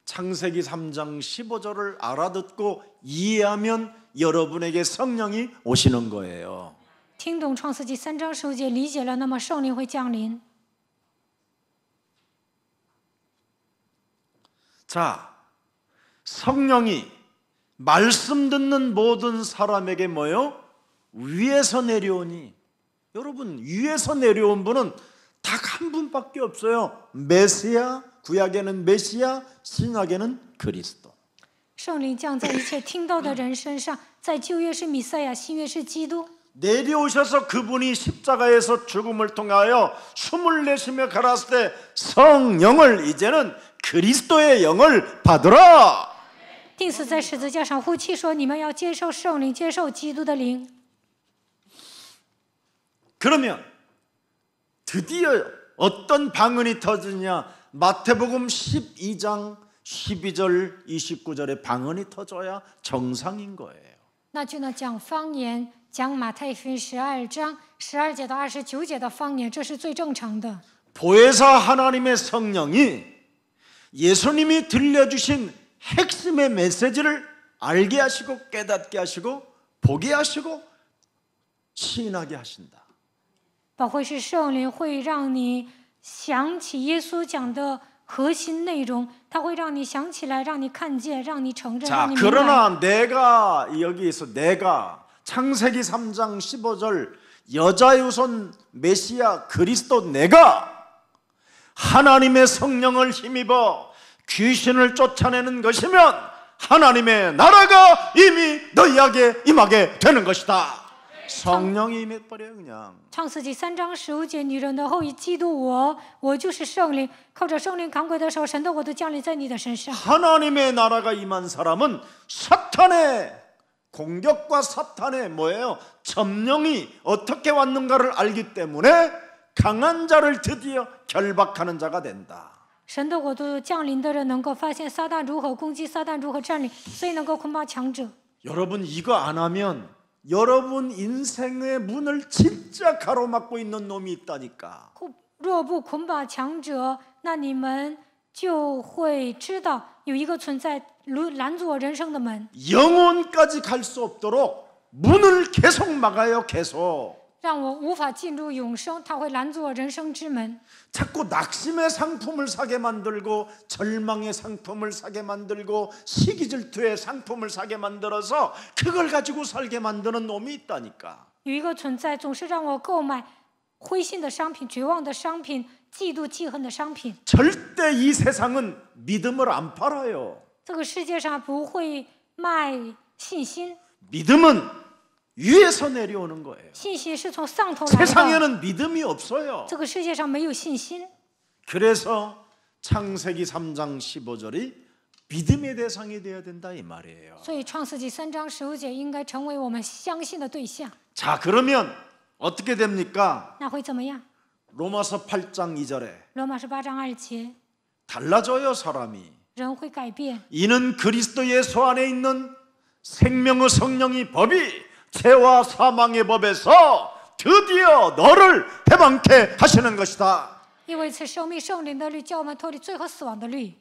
창세기 3장 15절을 알아듣고 이해하면 여러분에게 성령이 오시는 거예요. 听懂创世纪3章15节，理解了，那么圣灵会降临。 자, 성령이 말씀 듣는 모든 사람에게 뭐요? 위에서 내려오니. 여러분, 위에서 내려온 분은 딱 한 분밖에 없어요. 메시아, 구약에는 메시아, 신약에는 그리스도. 圣灵降在一切听到的人身上，在旧约是弥赛亚，新约是基督。 내려오셔서 그분이 십자가에서 죽음을 통하여 숨을 내쉬며 가라사대 때 성령을 이제는 그리스도의 영을 받으라. 钉死在十字架上呼气说：“你们要接受圣灵，接受基督的灵。” 그러면 드디어 어떤 방언이 터지냐? 마태복음 12장 12절 29절에 방언이 터져야 정상인 거예요. 那就呢讲方言，讲马太福音12章12节到29节的方言，这是最正常的。 보혜사 하나님의 성령이 예수님이 들려주신 핵심의 메시지를 알게 하시고 깨닫게 하시고 보게 하시고 시인하게 하신다. 保惠师圣灵会让你想起耶稣讲的核心内容，他会让你想起来，让你看见，让你承认， 자, 让你明白。 그러나 내가 여기에서 내가 창세기 3장 15절 여자의 후손 메시아 그리스도 내가 하나님의 성령을 힘입어 귀신을 쫓아내는 것이면 하나님의 나라가 이미 너희에게 임하게 되는 것이다. 성령이 임해버려요 그냥. 创世纪3章15节，女人的后裔基督我就是圣灵，靠着圣灵扛鬼的手，神的国都降临在你的身上。 하나님의 나라가 임한 사람은 사탄의 공격과 사탄의 뭐예요? 점령이 어떻게 왔는가를 알기 때문에 강한 자를 드디어 결박하는 자가 된다. 神的国度降临的人能够发现撒旦如何攻击，撒旦如何占领，所以能够捆绑强者。 여러분 이거 안 하면 여러분 인생의 문을 진짜 가로막고 있는 놈이 있다니까. 若不捆绑强者，那你们就会知道有一个存在拦阻我人生的门， 영혼까지 갈 수 없도록 문을 계속 막아요. 계속. 让我无法进入永生，它会拦阻我人生之门。 자꾸 낙심의 상품을 사게 만들고 절망의 상품을 사게 만들고 시기질투의 상품을 사게 만들어서 그걸 가지고 살게 만드는 놈이 있다니까. 有一个存在总是让我购买灰心的商品、绝望的商品、嫉妒、记恨的商品。 절대 이 세상은 믿음을 안 팔아요. 这个世界上不会卖信心， 믿음은 위에서 내려오는 거예요. 信心是从上头来的。 세상에는 믿음이 없어요. 这个世界上没有信心， 그래서 창세기 3장 15절이 믿음의 대상이 되어야 된다 이 말이에요. 所以创世纪3章15节应该成为我们相信的对象。 자, 그러면 어떻게 됩니까? 那会怎么样？ 로마서 8장 2절에 罗马书8章2节， 달라져요, 사람이. 人会改变。 이는 그리스도 예수 안에 있는 생명의 성령이 법이 죄와 사망의 법에서 드디어 너를 해방케 하시는 것이다. 因为此生命圣灵的律叫我们脱离罪和死亡的律，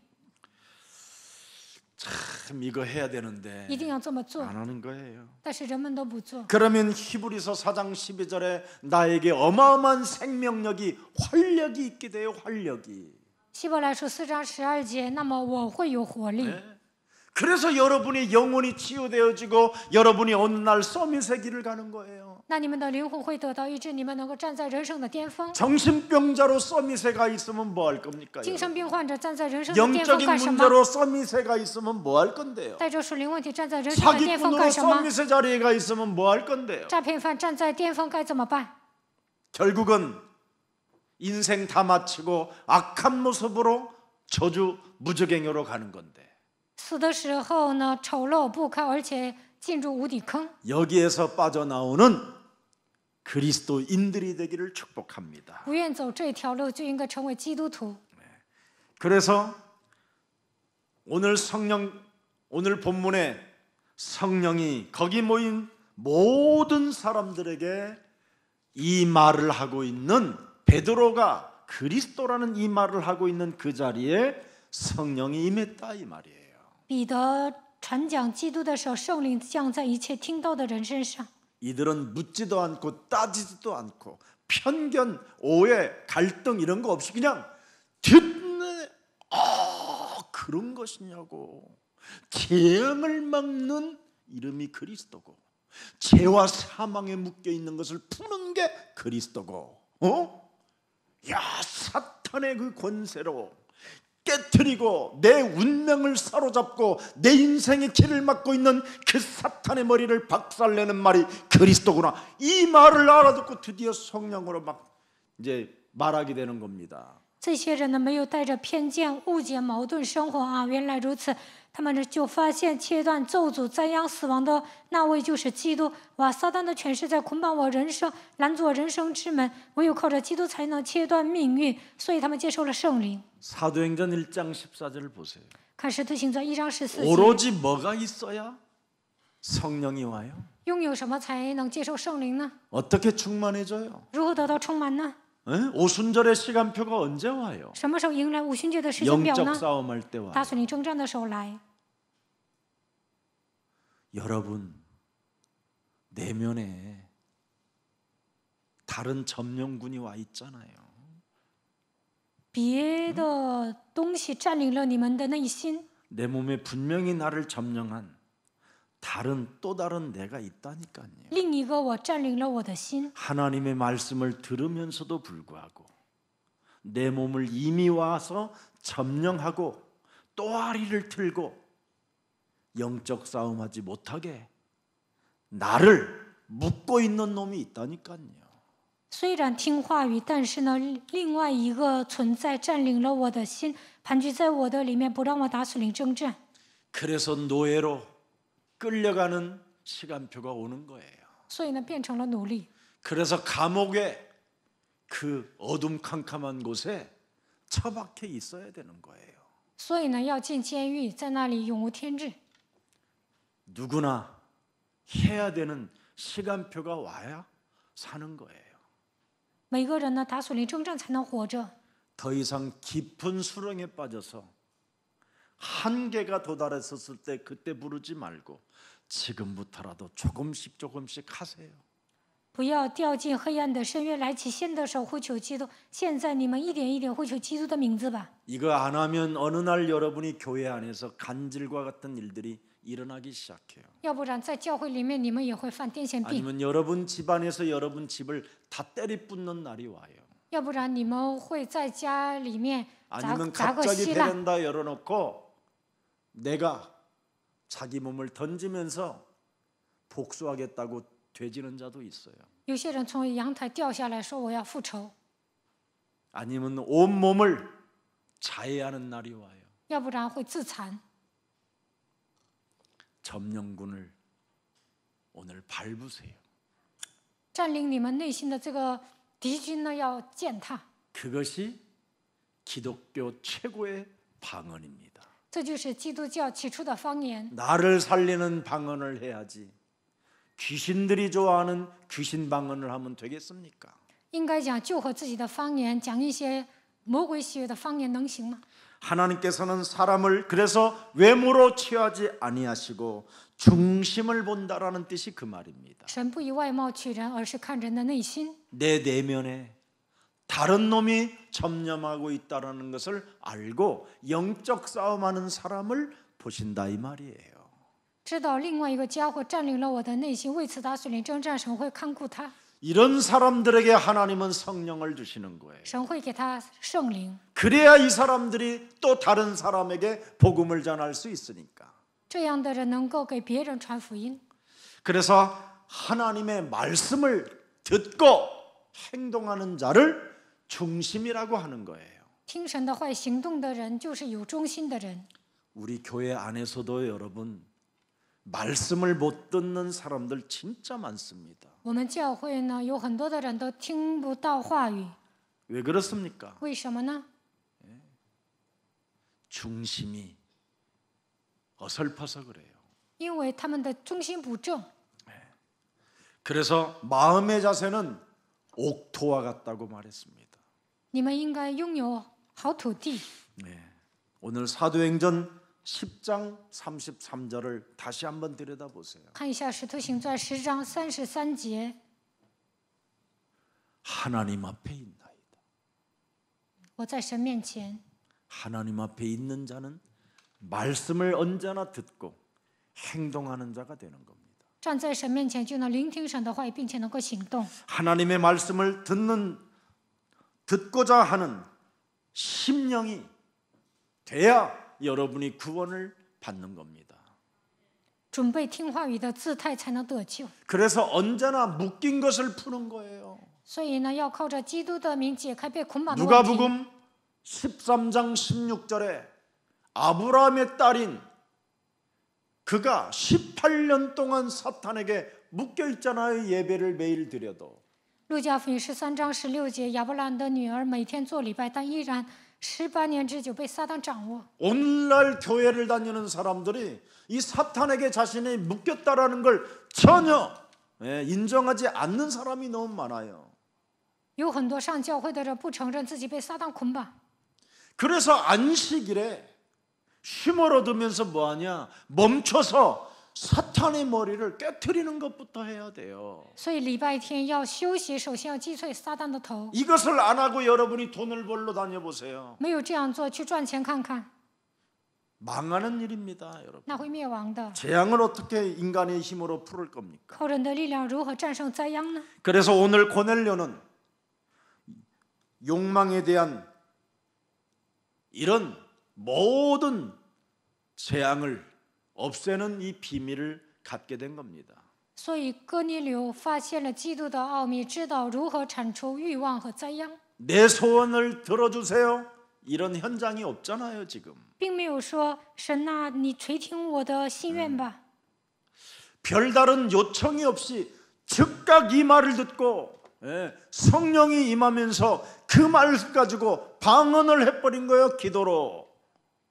참 이거 해야 되는데 一定要这么做。 안 하는 거예요. 但是人们都不做。 그러면 히브리서 4장 12절에 나에게 어마어마한 생명력이 활력이 있게 돼요. 활력이. 希伯来书4章12节，那么我会有活力。 그래서 여러분이 영혼이 치유되어지고 여러분이 어느 날 서밋의 길을 가는 거예요. 那你们的灵魂会得到医治，你们能够站在人生的巅峰。 정신병자로 서밋에 가 있으면 뭐 할 겁니까? 精神病患者站在人生的巅峰 영적인 干什么？ 문제로 서밋에 가 있으면 뭐 할 건데요? 带着属灵问题站在人生的巅峰 사기꾼으로 干什么？ 서밋의 자리에 가 있으면 뭐 할 건데요? 诈骗犯站在巅峰该怎么办？ 결국은 인생 다 마치고 악한 모습으로 저주 무저갱으로 가는 건데 死的时候呢，丑陋不堪，而且进入无底坑。 여기에서 빠져나오는 그리스도인들이 되기를 축복합니다. 不愿走这条路，就应该成为基督徒。 그래서 오늘 본문에 성령이 거기 모인 모든 사람들에게 이 말을 하고 있는 베드로가 그리스도라는 이 말을 하고 있는 그 자리에 성령이 임했다 이 말이에요. 彼得传讲基督的时候，圣灵降在一切听到的人身上。 이들은 묻지도 않고 따지지도 않고 편견, 오해, 갈등 이런 거 없이 그냥 듣네. 그런 것이냐고. 재앙을 막는 이름이 그리스도고 죄와 사망에 묶여 있는 것을 푸는 게 그리스도고. 야, 사탄의 그 권세로 깨트리고 내 운명을 사로잡고 내 인생의 길을 막고 있는 그 사탄의 머리를 박살내는 말이 그리스도구나. 이 말을 알아듣고 드디어 성령으로 막 이제 말하게 되는 겁니다. 这些人呢，没有带着偏见、误解、矛盾生活啊，原来如此。他们就发现切断咒诅、灾殃、死亡的那位就是基督。哇，撒旦的权势在捆绑我人生，拦阻我人生之门。唯有靠着基督才能切断命运，所以他们接受了圣灵。 사도행전 1장 14절을 보세요. 看使徒行传1章14节， 오로지 뭐가 있어야 성령이 와요? 拥有什么才能接受圣灵呢？ 어떻게 충만해져요? 如何得到充满呢？ 오순절의 시간표가 언제 와요? 什么时候迎来五旬节的时间表 영적 呢？ 싸움할 때 와요. 打属灵征战的时候来。 여러분 내면에 다른 점령군이 와 있잖아요. 别的东西占领了你们的内心， 내 몸에 분명히 나를 점령한 또 다른 내가 있다니까요. 另一个我占领了我的心。 하나님의 말씀을 들으면서도 불구하고 내 몸을 이미 와서 점령하고 또아리를 틀고 영적 싸움하지 못하게 나를 묶고 있는 놈이 있다니까요. 虽然听话语，但是呢，另外一个存在占领了我的心，盘踞在我的里面，不让我打属灵征战。 그래서 노예로 끌려가는 시간표가 오는 거예요. 所以呢，变成了奴隶。 그래서 감옥의 그 어둠캄캄한 곳에 처박혀 있어야 되는 거예요. 所以呢，要进监狱，在那里永无天日。 누구나 해야 되는 시간표가 와야 사는 거예요. 每个人呢，打属灵征战才能活着。 더 이상 깊은 수렁에 빠져서 한계가 도달했었을 때 그때 부르지 말고 지금부터라도 조금씩 하세요. 不要掉进黑暗的深渊，来起先的时候呼求基督。现在你们一点一点呼求基督的名字吧。 이거 안 하면 어느 날 여러분이 교회 안에서 간질과 같은 일들이 일어나기 시작해요. 要不然在教会里面你们也会犯癫痫病， 아니면 여러분 집안에서 여러분 집을 다 때리붓는 날이 와요. 要不然你们会在家里面 아니면 砸个 갑자기 稀烂， 베란다 열어놓고 내가 자기 몸을 던지면서 복수하겠다고 되지는 자도 있어요. 有些人从阳台掉下来说我要复仇， 아니면 온 몸을 자해하는 날이 와요. 要不然会自残。 점령군을 오늘 밟으세요. 占领你们内心的这个敌军呢，要践踏。 그것이 기독교 최고의 방언입니다. 这就是基督教起初的方言。 나를 살리는 방언을 해야지 귀신들이 좋아하는 귀신 방언을 하면 되겠습니까? 应该讲救活自己的方言，讲一些魔鬼喜悦的方言，能行吗？ 하나님께서는 사람을 그래서 외모로 취하지 아니하시고 중심을 본다라는 뜻이 그 말입니다. 神不以外貌取人，而是看人的内心。 내 내면에 다른 놈이 점령하고 있다라는 것을 알고 영적 싸움하는 사람을 보신다 이 말이에요. 知道另外一个家伙占领了我的内心，为此打属灵征战，神会看顾他， 이런 사람들에게 하나님은 성령을 주시는 거예요. 神会给他圣灵， 그래야 이 사람들이 또 다른 사람에게 복음을 전할 수 있으니까. 这样的人能够给别人传福音。 그래서 하나님의 말씀을 듣고 행동하는 자를 중심이라고 하는 거예요. 听神的话行动的人，就是有忠心的人。 우리 교회 안에서도 여러분 말씀을 못 듣는 사람들 진짜 많습니다. 我们教会呢，有很多的人都听不到话语， 왜 그렇습니까? 为什么呢？ 중심이 어설퍼서 그래요. 因为他们的中心不正。 그래서 마음의 자세는 옥토와 같다고 말했습니다. 你们应该拥有好土地。 오늘 사도행전 10장 33절을 다시 한번 들여다보세요. 看一下《使徒行传》10章33节， 하나님 앞에 있나이다. 我在神面前， 하나님 앞에 있는 자는 말씀을 언제나 듣고 행동하는 자가 되는 겁니다. 站在神面前就能聆听神的话语，并且能够行动。 하나님의 말씀을 듣고자 하는 심령이 돼야 여러분이 구원을 받는 겁니다. 准备听话语的姿态才能得救。 그래서 언제나 묶인 것을 푸는 거예요. 所以呢，要靠着基督的名解开被捆绑的问题。 누가복음 13장 16절에 아브라함의 딸인 그가 18년 동안 사탄에게 묶여 있잖아요. 예배를 매일 드려도. 路加福音13章16节，亚伯兰的女儿每天做礼拜，但依然18年之久被撒旦掌握。 오늘날 교회를 다니는 사람들이 이 사탄에게 자신이 묶였다라는 걸 전혀 인정하지 않는 사람이 너무 많아요. 有很多上教会的人不承认自己被撒旦捆绑， 그래서 안식일에 쉼을 얻으면서 뭐하냐? 멈춰서 사탄의 머리를 깨트리는 것부터 해야 돼요. 所以礼拜天要休息，首先要击碎撒旦的头。 이것을 안 하고 여러분이 돈을 벌러 다녀보세요. 没有这样做，去赚钱看看， 망하는 일입니다, 여러분. 那会灭亡的。 재앙을 어떻게 인간의 힘으로 풀을 겁니까? 靠人的力量如何战胜灾殃呢？ 그래서 오늘 고넬료는 욕망에 대한 이런 모든 재앙을 없애는 이 비밀을 갖게 된 겁니다. 所以哥尼流发现了基督的奥秘，知道如何铲除欲望和灾殃， 내 소원을 들어주세요. 이런 현장이 없잖아요, 지금. 并没有说神呐、你垂听我的心愿吧。 별다른 요청이 없이 즉각 이 말을 듣고 성령이 임하면서 그 말 가지고 방언을 해버린 거예요, 기도로.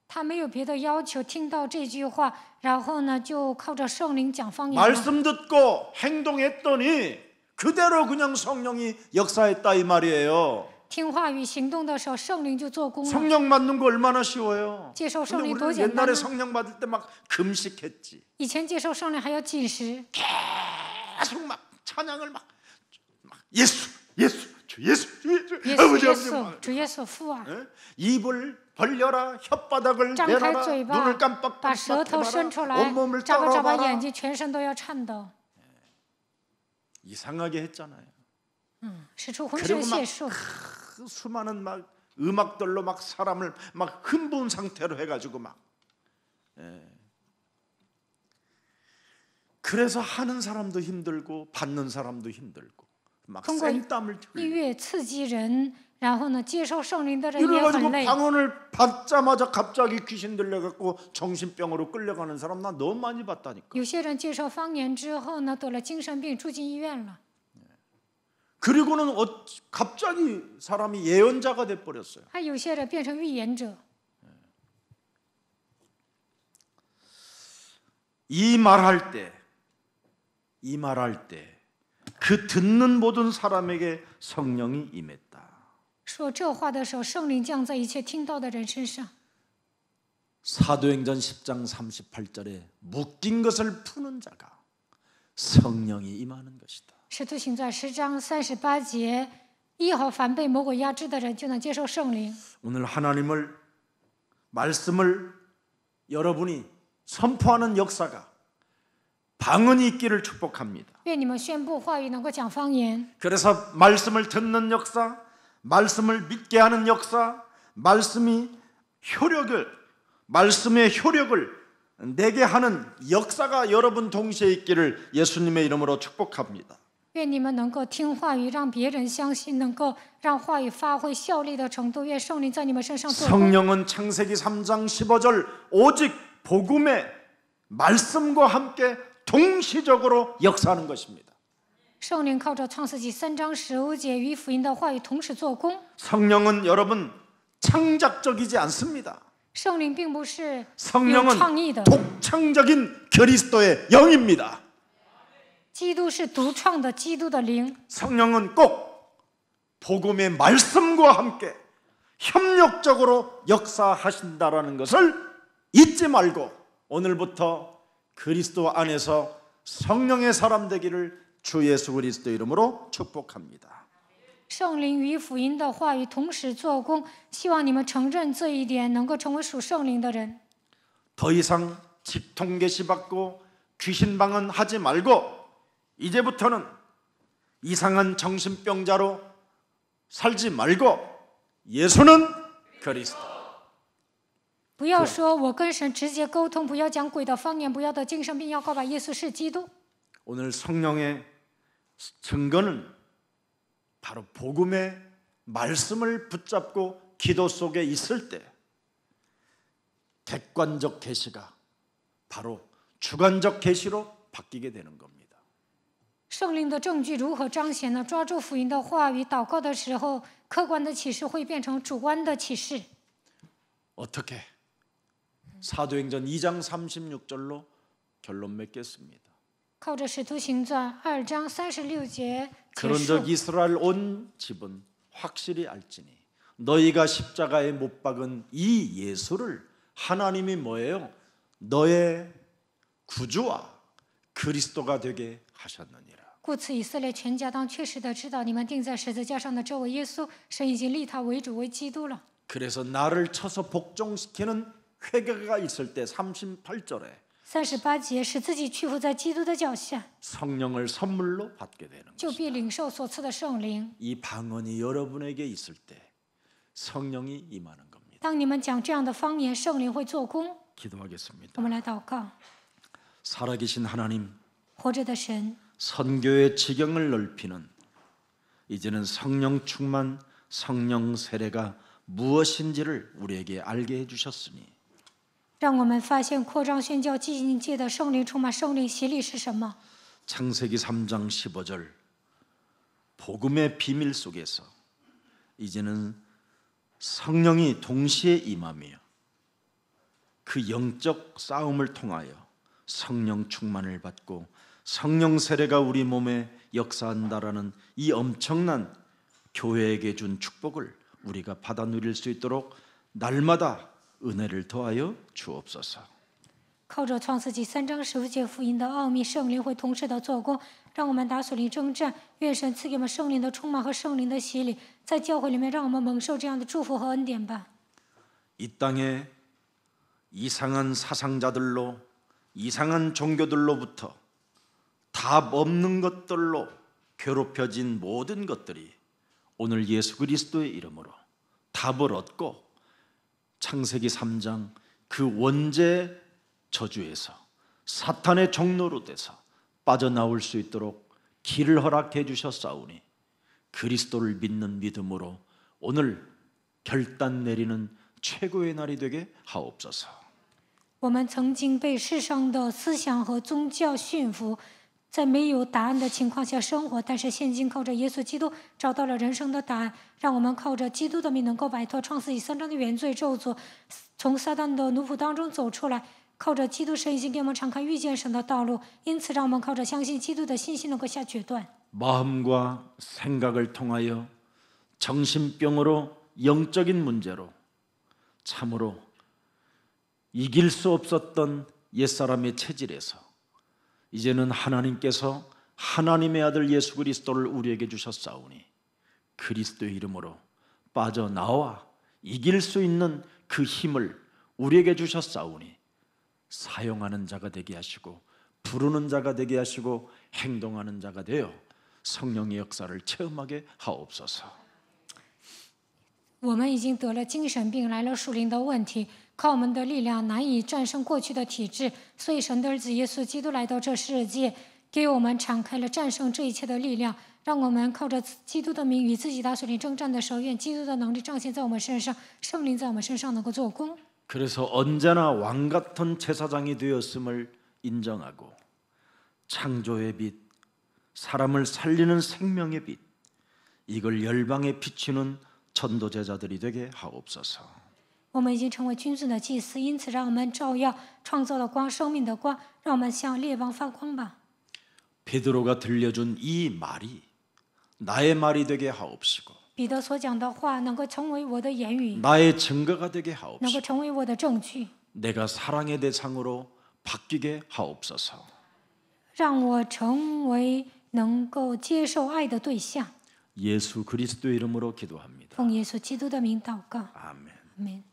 他没有别的要求，听到这句话，然后呢，就靠着圣灵讲方言了。 말씀 듣고 행동했더니 그대로 그냥 성령이 역사했다 이 말이에요. 听话语行动的时候，圣灵就做工了。 성령 받는 거 얼마나 쉬워요. 接受圣 근데 灵多 우리는 简单 옛날에 呢？ 성령 받을 때 막 금식했지. 以前接受圣灵还要禁食， 계속 막 찬양을 막 예수 예수 주 예수 주 예수 耶 아버지 稣耶 아버지 稣 막 主耶稣父啊， 입을 벌려라 혓바닥을 张开 내놔라 嘴巴 눈을 ，把舌头伸 깜빡깜빡 出来 해봐라 ， 온몸을 眨巴眨巴 떨어봐라 眼睛，全身都要颤抖。 이상하게 했잖아요. 使出浑身 그리고 막 解数， 그 수많은 막 음악들로 막 사람을 막 흥분 상태로 해가지고 막 그래서 하는 사람도 힘들고 받는 사람도 힘들고 막 通过 생땀을 音 흘리고 乐刺激人，然后呢，接受圣灵的人也 이래가지고 很累。 방언을 받자마자 갑자기 귀신 들려갖고 정신병으로 끌려가는 사람 나 너무 많이 봤다니까. 有些人接受方言之后呢，得了精神病，住进医院了。 그리고는 갑자기 사람이 예언자가 돼버렸어요. 还有些人变成预言者。 이 말할 때 그 듣는 모든 사람에게 성령이 임했다. 说这话的时候，圣灵降在一切听到的人身上。 사도행전 10장 38절에 묶인 것을 푸는 자가 성령이 임하는 것이다. 使徒行传10章38节，医好凡被魔鬼压制的人，就能接受圣灵。 오늘 하나님을 말씀을 여러분이 선포하는 역사가 방언이 있기를 축복합니다. 愿你们宣布话语，能够讲方言。 그래서 말씀을 듣는 역사, 말씀을 믿게 하는 역사, 말씀의 효력을 내게 하는 역사가 여러분 동시에 있기를 예수님의 이름으로 축복합니다. 愿你们能够听话语，让别人相信，能够让话语发挥效力的程度。愿圣灵在你们身上做工。 성령은 창세기 3장 15절 오직 복음의 말씀과 함께 동시적으로 역사하는 것입니다. 圣灵靠着创世纪3章15节与福音的话语同时做工。 성령은 여러분 창작적이지 않습니다. 圣灵并不是有 성령은 创意的， 독창적인 그리스도의 영입니다. 基督是独创的基督的灵。 성령은 꼭 복음의 말씀과 함께 협력적으로 역사하신다라는 것을 잊지 말고 오늘부터 그리스도 안에서 성령의 사람 되기를 주 예수 그리스도 이름으로 축복합니다. 圣灵与福音的话语同时做工，希望你们承认这一点，能够成为属圣灵的人。 더 이상 직통 계시받고 귀신 방언하지 말고 이제부터는 이상한 정신병자로 살지 말고 예수는 그리스도. 不要说我跟神直接沟通，不要讲鬼的方言，不要得精神病，要告白耶稣是基督。 오늘 성령의 증거는 바로 복음의 말씀을 붙잡고 기도 속에 있을 때 객관적 계시가 바로 주관적 계시로 바뀌게 되는 겁니다. 圣灵的证据如何彰显呢？抓住福音的话语，祷告的时候，客观的启示会变成主观的启示。 어떻게? 사도행전 2장 36절로 결론 맺겠습니다. 靠着使徒行传2章36节结 그런즉 束。 이스라엘 온 집은 확실히 알지니 너희가 십자가에 못 박은 이 예수를 하나님이 뭐예요? 너의 구주와 그리스도가 되게 하셨느니라. 故此，以色列全家当确实的知道，你们钉在十字架上的这位耶稣，神已经立他为主为基督了。 그래서 나를 쳐서 복종시키는 회개가 있을 때 38절에 38节使自己屈服在基督的脚下， 성령을 선물로 받게 되는 就 것입니다. 必领受所赐的圣灵。 이 방언이 여러분에게 있을 때 성령이 임하는 겁니다. 当你们讲这样的方言，圣灵会做工。 기도하겠습니다. 我们来祷告， 살아계신 하나님, 活着的神， 선교의 지경을 넓히는 이제는 성령 충만, 성령 세례가 무엇인지를 우리에게 알게 해주셨으니 让我们发现扩张宣教境界的圣灵充满圣灵洗礼是什么。 창세기 3장 15절 복음의 비밀 속에서 이제는 성령이 동시에 임하며 그 영적 싸움을 통하여 성령 충만을 받고 성령 세례가 우리 몸에 역사한다라는 이 엄청난 교회에게 준 축복을 우리가 받아 누릴 수 있도록 날마다 은혜를 더하여 주옵소서. 靠着创世纪3章15节福音的奥秘，圣灵会同时的做工，让我们打属灵征战。愿神赐给我们圣灵的充满和圣灵的洗礼，在教会里面让我们蒙受这样的祝福和恩典吧。 이 땅에 이상한 사상자들로 이상한 종교들로부터 답 없는 것들로 괴롭혀진 모든 것들이 오늘 예수 그리스도의 이름으로 답을 얻고 창세기 3장 그 원죄 저주에서 사탄의 종로로 돼서 빠져나올 수 있도록 길을 허락해 주셨사오니 그리스도를 믿는 믿음으로 오늘 결단 내리는 최고의 날이 되게 하옵소서. 我们曾经被世上的思想和宗教驯服，在没有答案的情况下生活，但是现今靠着耶稣基督找到了人生的答案，让我们靠着基督的名能够摆脱创世纪3章的原罪咒诅，从撒旦的奴仆当中走出来。靠着基督，神已经给我们敞开遇见神的道路，因此让我们靠着相信基督的信心能够下决断。 마음과 생각을 통하여 정신병으로 영적인 문제로 참으로 이길 수 없었던 옛사람의 체질에서 이제는 하나님께서 하나님의 아들 예수 그리스도를 우리에게 주셨사오니 그리스도의 이름으로 빠져나와 이길 수 있는 그 힘을 우리에게 주셨사오니 사용하는 자가 되게 하시고 부르는 자가 되게 하시고 행동하는 자가 되어 성령의 역사를 체험하게 하옵소서. 我们已经得了精神病，来了属灵的问题，靠我们的力量难以战胜过去的体质，所以神的儿子耶稣基督来到这世界，给我们敞开了战胜这一切的力量，让我们靠着基督的名与自己打属灵征战的时候，愿基督的能力彰显在我们身上，圣灵在我们身上能够做工。 그래서 언제나 왕 같은 제사장이 되었음을 인정하고 창조의 빛, 사람을 살리는 생명의 빛, 이걸 열방에 비추는 전도 제자들이 되게 하옵소서. 我们已经成为君尊的祭司，因此让我们照耀创造的光、生命的光，让我们向列邦发光吧。 베드로가 들려준 이 말이 나의 말이 되게 하옵시고 彼得所讲的话能够成为我的言语， 나의 증거가 되게 能够 하옵시고 成为我的证据， 내가 사랑의 대상으로 바뀌게 하옵소서. 让我成为能够接受爱的对象。 예수 그리스도의 이름으로 기도합니다. 奉耶稣基督的名祷告， 아멘. 阿门。